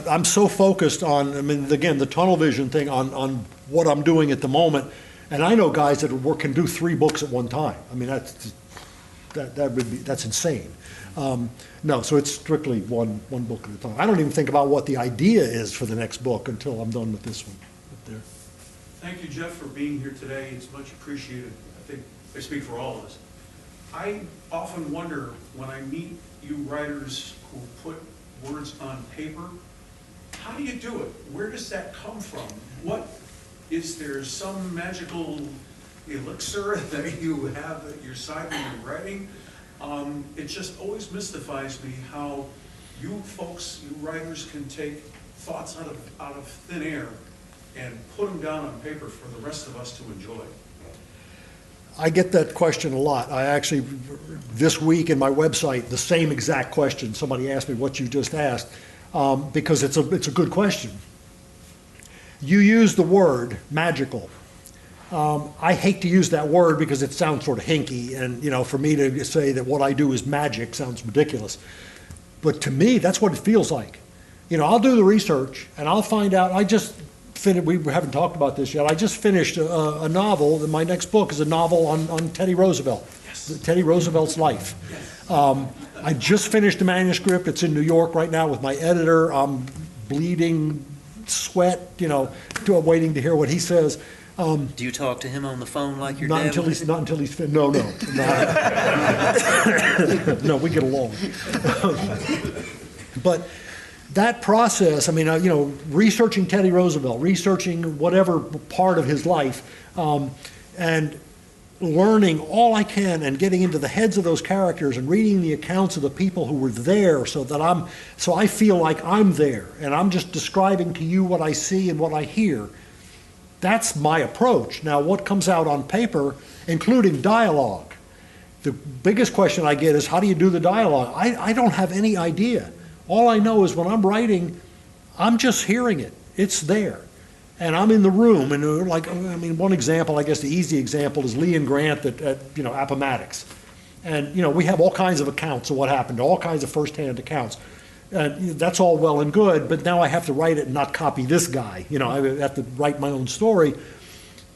I'm so focused on, again, the tunnel vision thing on what I'm doing at the moment, and I know guys that can do 3 books at one time. That's insane. No, so it's strictly one book at a time. I don't even think about what the idea is for the next book until I'm done with this one. There. Thank you, Jeff, for being here today. It's much appreciated. I think I speak for all of us. I often wonder when I meet you writers who put words on paper, how do you do it? Where does that come from? Is there some magical elixir that you have at your side when you're writing? It just always mystifies me how you folks, you writers, can take thoughts out of thin air and put them down on paper for the rest of us to enjoy. I get that question a lot. I actually, this week in my website, the same exact question. Somebody asked me what you just asked, because it's a good question. You use the word magical. I hate to use that word because it sounds sort of hinky, and for me to say that what I do is magic sounds ridiculous. But to me, that's what it feels like. I'll do the research and I'll find out. We haven't talked about this yet. I just finished a novel. My next book is a novel on Teddy Roosevelt, Teddy Roosevelt's life. I just finished the manuscript. It's in New York right now with my editor. I'm bleeding sweat, waiting to hear what he says. Do you talk to him on the phone like your dad? Not until he's finished. No. No, we get along. But that process, researching Teddy Roosevelt, researching whatever part of his life, and learning all I can and getting into the heads of those characters and reading the accounts of the people who were there so I feel like I'm there and I'm just describing to you what I see and what I hear. That's my approach. Now, what comes out on paper, including dialogue, the biggest question I get is, how do you do the dialogue? I don't have any idea. All I know is when I'm writing, I'm just hearing it. It's there. And I'm in the room, and one example, I guess the easy example is Lee and Grant at Appomattox. And, we have all kinds of accounts of what happened, all kinds of firsthand accounts. That's all well and good, but now I have to write it and not copy this guy. I have to write my own story.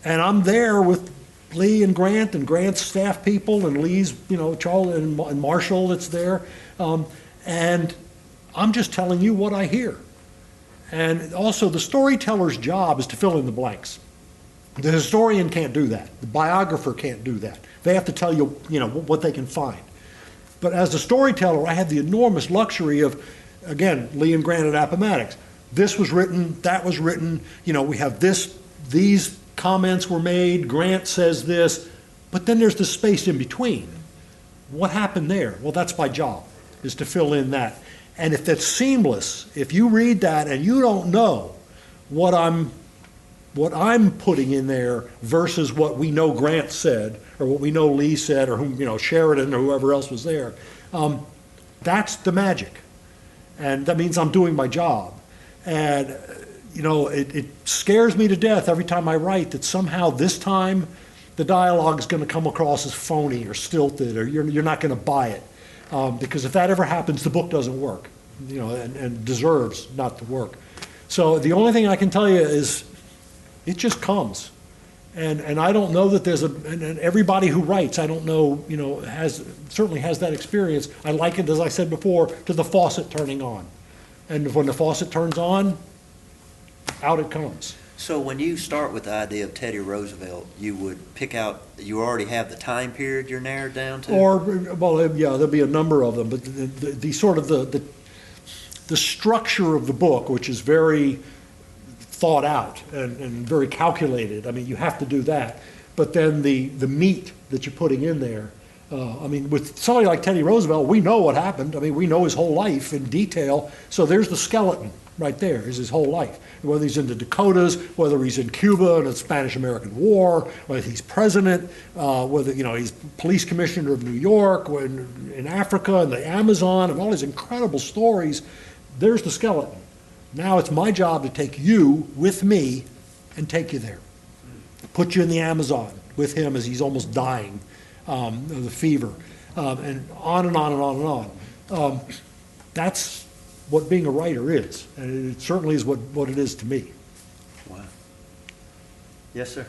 And I'm there with Lee and Grant's staff people, and Lee's, Charles and Marshall that's there. And I'm just telling you what I hear. And also, the storyteller's job is to fill in the blanks. The historian can't do that. The biographer can't do that. They have to tell you, what they can find. But as a storyteller, I have the enormous luxury of, again, Lee and Grant at Appomattox. This was written, that was written, we have these comments were made, Grant says this, but then there's the space in between. What happened there? Well, that's my job, is to fill in that. And if that's seamless, if you read that and you don't know what I'm putting in there versus what we know Grant said, or what we know Lee said, or Sheridan or whoever else was there, that's the magic. And that means I'm doing my job. And, you know, it scares me to death every time I write that somehow this time the dialogue is going to come across as phony or stilted, or you're not going to buy it. Because if that ever happens, the book doesn't work, you know, and deserves not to work. So the only thing I can tell you is it just comes. And I don't know that there's and everybody who writes, I don't know, you know, certainly has that experience. I liken it, as I said before, to the faucet turning on. And when the faucet turns on, out it comes. So when you start with the idea of Teddy Roosevelt, you would pick out, you already have the time period you're narrowed down to? Or, well, yeah, there'll be a number of them, but the sort of the structure of the book, which is very thought out and very calculated. I mean, you have to do that. But then the meat that you're putting in there, I mean, with somebody like Teddy Roosevelt, we know what happened. I mean, we know his whole life in detail. So there's the skeleton right there, is his whole life. Whether he's in the Dakotas, whether he's in Cuba in the Spanish-American War, whether he's president, whether, you know, he's police commissioner of New York, in Africa and the Amazon, and all these incredible stories, there's the skeleton. Now it's my job to take you with me and take you there. Put you in the Amazon with him as he's almost dying of the fever, and on and on and on and on. That's what being a writer is, and it certainly is what it is to me. Wow. Yes, sir.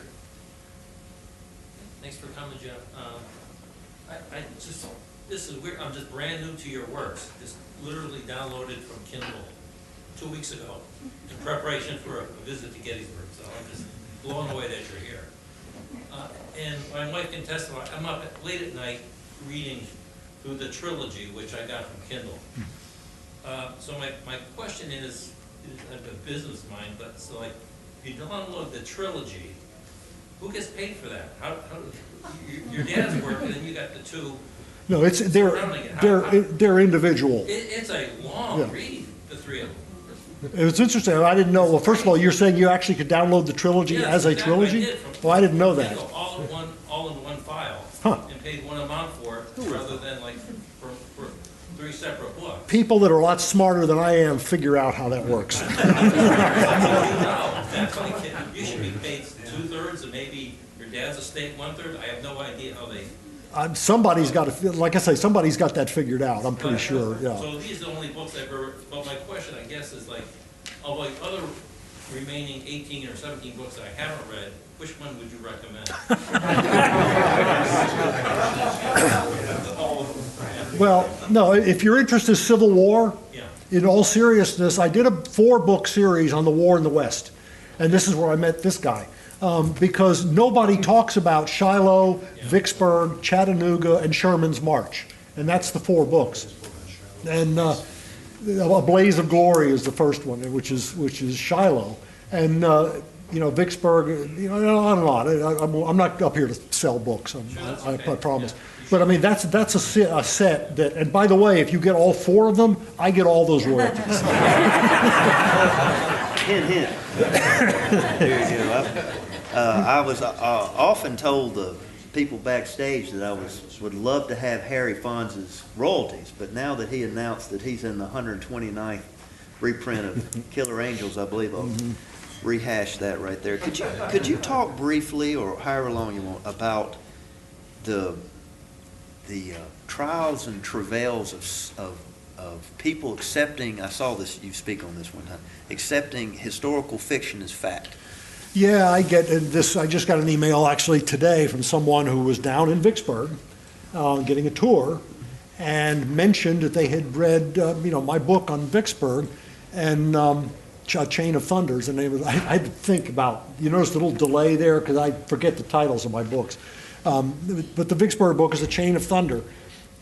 Thanks for coming, Jeff. This is weird. I'm just brand new to your works. Just literally downloaded from Kindle 2 weeks ago in preparation for a visit to Gettysburg. So I'm just blown away that you're here. And my wife can testify. I'm up late at night reading through the trilogy, which I got from Kindle. So my question is, I have a business mind, but so like, if you download the trilogy, who gets paid for that? How your dad's work, and then you got the two. No, they're individual. It's a long read, the three of them. It's interesting. I didn't know. Well, first of all, you're saying you actually could download the trilogy as a trilogy? Well, I didn't know that. All in one file, and paid one amount for it, rather than like for three separate books. People that are a lot smarter than I am figure out how that works. You should be paid 2/3, and maybe your dad's estate 1/3. I have no idea how they. Somebody's got to, like I say, somebody's got that figured out. I'm pretty sure. Yeah. So these are the only books I've ever. But my question, I guess, is like, of like other remaining 18 or 17 books that I haven't read, which one would you recommend? Well, no. If your interest is Civil War, in all seriousness, I did a 4-book series on the war in the West, and this is where I met this guy. Because nobody talks about Shiloh, Vicksburg, Chattanooga, and Sherman's March. And that's the 4 books. And A Blaze of Glory is the first one, which is Shiloh. And, you know, Vicksburg, you know, on and on. I'm not up here to sell books, I promise. But, I mean, that's a set that, and by the way, if you get all 4 of them, I get all those royalties. Hint, hint. There you go. I was often told the people backstage that I would love to have Harry Fonz's royalties, but now that he announced that he's in the 129th reprint of Killer Angels, I believe I'll rehash that right there. Could you talk briefly, or however long you want, about the trials and travails of people accepting, I saw this, you speak on this one time, accepting historical fiction as fact? Yeah, I get this. I just got an email actually today from someone who was down in Vicksburg getting a tour and mentioned that they had read, you know, my book on Vicksburg and Chain of Thunders. And I had to think about, you notice the little delay there because I forget the titles of my books. But the Vicksburg book is A Chain of Thunder.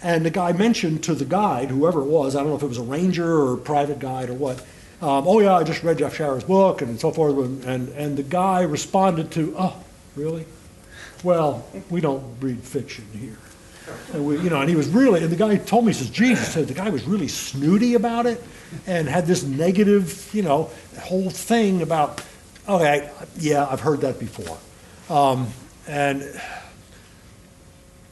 And the guy mentioned to the guide, whoever it was, I don't know if it was a ranger or a private guide or what, oh yeah, I just read Jeff Shaara's book and so forth, and the guy responded to, oh, really? Well, we don't read fiction here. And and he was really, and the guy told me, he says, Jesus, said the guy was really snooty about it and had this negative, whole thing about, okay, yeah, I've heard that before. And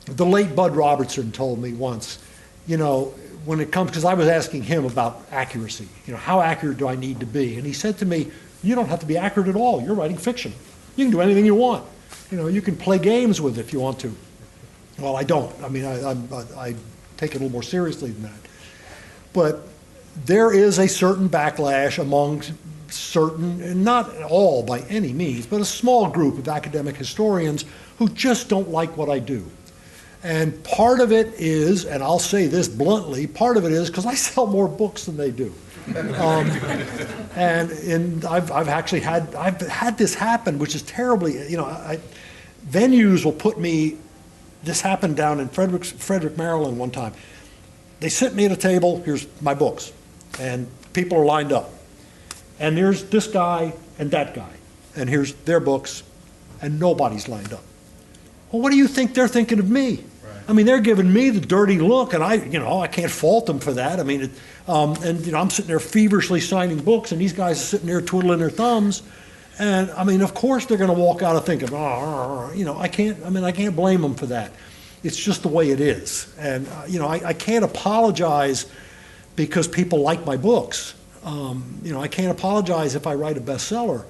the late Bud Robertson told me once, when when it comes, because I was asking him about accuracy, how accurate do I need to be? And he said to me, you don't have to be accurate at all. You're writing fiction. You can do anything you want. You can play games with it if you want to. Well, I don't. I mean, I take it a little more seriously than that. But there is a certain backlash among certain, and not all by any means, but a small group of academic historians who just don't like what I do. And part of it is, and I'll say this bluntly, part of it is because I sell more books than they do. And I've actually had this happen, which is terribly, venues will put me, this happened down in Frederick, Maryland one time. They sit me at a table, here's my books, and people are lined up. And there's this guy and that guy, and here's their books, and nobody's lined up. Well, what do you think they're thinking of me? Right. I mean, they're giving me the dirty look, and I can't fault them for that. I mean, I'm sitting there feverishly signing books, and these guys are sitting there twiddling their thumbs. And I mean, of course they're going to walk out of thinking, I can't blame them for that. It's just the way it is. And, I can't apologize because people like my books. I can't apologize if I write a bestseller.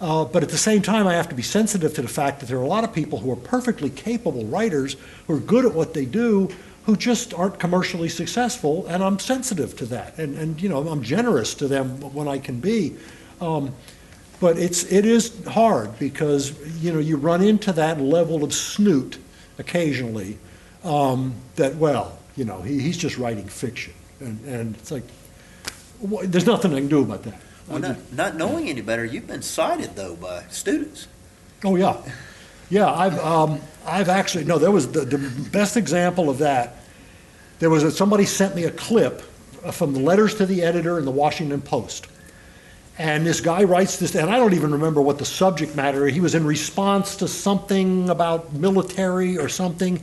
But at the same time, I have to be sensitive to the fact that there are a lot of people who are perfectly capable writers who are good at what they do who just aren't commercially successful, and I'm sensitive to that. And I'm generous to them when I can be. But it is hard because, you run into that level of snoot occasionally he's just writing fiction. And it's like, there's nothing I can do about that. Well, not knowing any better, you've been cited, though, by students. Oh, yeah. Yeah, I've actually, no, there was the best example of that. There was somebody sent me a clip from the letters to the editor in the Washington Post. And this guy writes this, and I don't even remember what the subject matter, he was in response to something about military or something.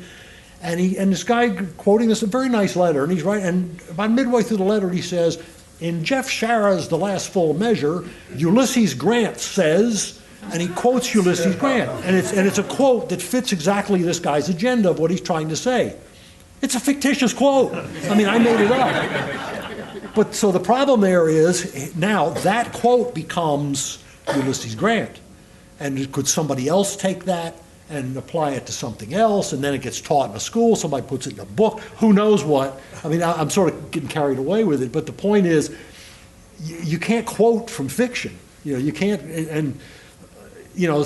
And this guy quoting this, a very nice letter, and he's writing, and about midway through the letter he says, in Jeff Shaara's The Last Full Measure, Ulysses Grant says, and he quotes Ulysses Grant. And it's a quote that fits exactly this guy's agenda of what he's trying to say. It's a fictitious quote. I mean, I made it up. But so the problem there is, now that quote becomes Ulysses Grant. And could somebody else take that and apply it to something else, and then it gets taught in a school, somebody puts it in a book, who knows what. I mean, I'm sort of getting carried away with it, but the point is, you can't quote from fiction. You can't, and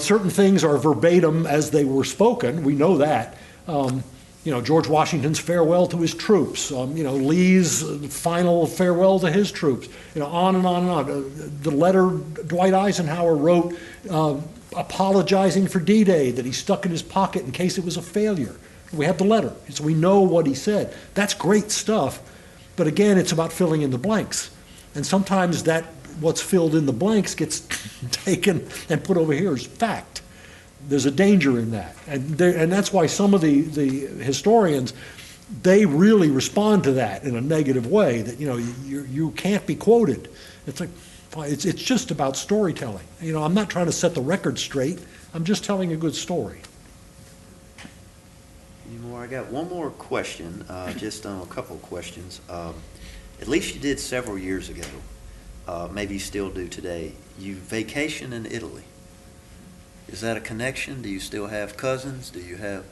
certain things are verbatim as they were spoken, we know that. George Washington's farewell to his troops, Lee's final farewell to his troops, on and on and on. The letter Dwight Eisenhower wrote apologizing for D-Day that he stuck in his pocket in case it was a failure. We have the letter, so we know what he said. That's great stuff, but again, it's about filling in the blanks. And sometimes what's filled in the blanks gets taken and put over here as fact. There's a danger in that. And that's why some of the historians, they really respond to that in a negative way, that you can't be quoted. It's like, it's just about storytelling. I'm not trying to set the record straight. I'm just telling a good story. Any more? I got one more question, just on a couple of questions. At least you did several years ago. Maybe you still do today. You vacation in Italy. Is that a connection? Do you still have cousins? Do you have?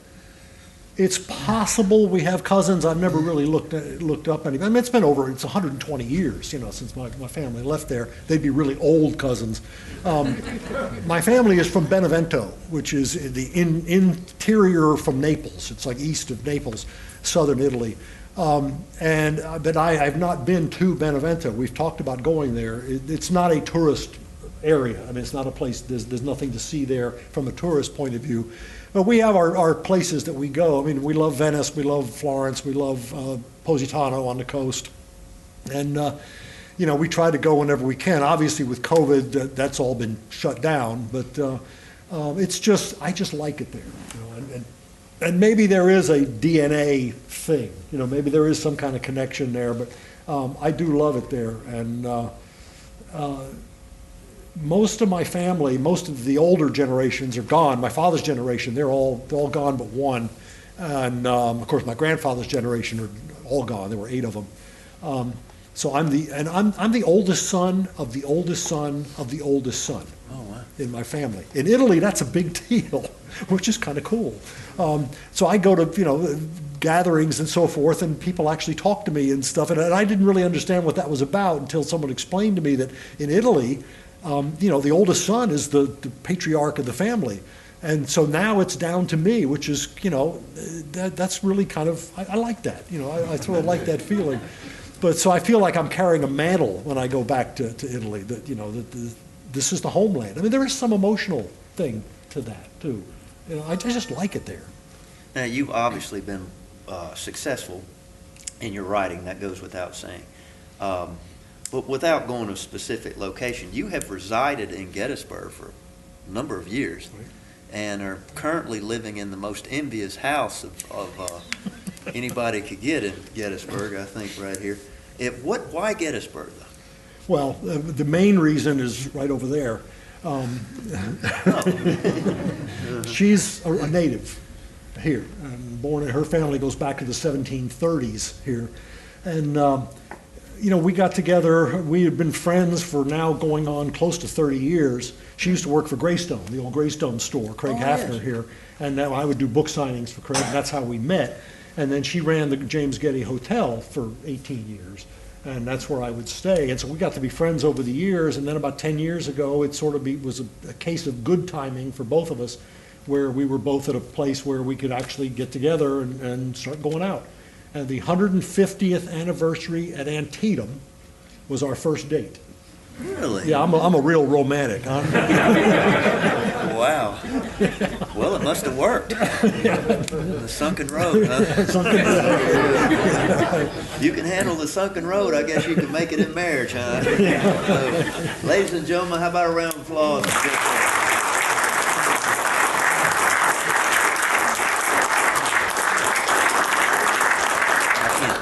It's possible we have cousins. I've never really looked up any. I mean, it's 120 years, since my family left there. They'd be really old cousins. My family is from Benevento, which is the interior from Naples. It's like east of Naples, southern Italy. But I have not been to Benevento. We've talked about going there. It's not a tourist area. I mean, it's not a place, there's nothing to see there from a tourist point of view. But we have our places that we go. I mean, we love Venice, we love Florence, we love Positano on the coast. And, we try to go whenever we can. Obviously, with COVID, that's all been shut down. But it's just, I just like it there. And maybe there is a DNA thing. Maybe there is some kind of connection there. But I do love it there. And most of my family, most of the older generations are gone. My father's generation, they're all gone but one. And of course, my grandfather's generation are all gone. There were 8 of them. So I'm the oldest son of the oldest son of the oldest son. Oh, wow. In my family. In Italy, that's a big deal, which is kind of cool. So I go to, gatherings and so forth, and people actually talk to me and stuff, and I didn't really understand what that was about until someone explained to me that in Italy, the oldest son is the patriarch of the family. And so now it's down to me, which is, that's really kind of, I like that. I sort of like that feeling. But so I feel like I'm carrying a mantle when I go back to Italy, that, this is the homeland. I mean, there is some emotional thing to that, too. I just like it there. Now, you've obviously been successful in your writing, that goes without saying. But without going to a specific location, you have resided in Gettysburg for a number of years, Right. and are currently living in the most envious house of anybody could get in Gettysburg, I think, right here. Why Gettysburg, though? Well, the main reason is right over there. She's a native here, born, and her family goes back to the 1730s here. And, we got together, we had been friends for now going on close to 30 years. She used to work for Greystone, the old Greystone store, Craig Hafner here. And now I would do book signings for Craig, and that's how we met. And then she ran the James Getty Hotel for 18 years. And that's where I would stay. And so we got to be friends over the years. And then about 10 years ago, it sort of was a case of good timing for both of us, where we were both at a place where we could actually get together and start going out. And the 150th anniversary at Antietam was our first date. Really? Yeah, I'm a real romantic. Huh? Wow. Well, it must have worked. The sunken road, huh? You can handle the sunken road, I guess you can make it in marriage, huh? So, ladies and gentlemen, how about a round of applause?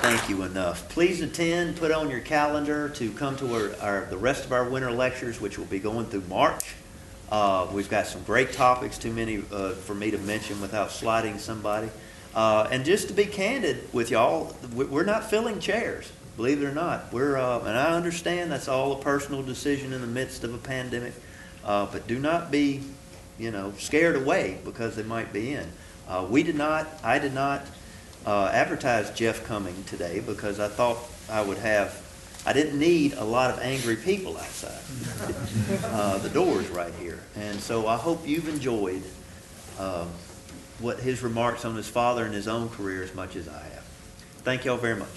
Thank you enough. Please attend, put on your calendar to come to the rest of our winter lectures, which will be going through March. We've got some great topics, too many for me to mention without slighting somebody. And just to be candid with y'all, we're not filling chairs, believe it or not. And I understand that's all a personal decision in the midst of a pandemic, but do not be, scared away because they might be in. I did not advertised Jeff coming today because I thought I didn't need a lot of angry people outside the doors right here. And so I hope you've enjoyed what his remarks on his father and his own career as much as I have. Thank y'all very much.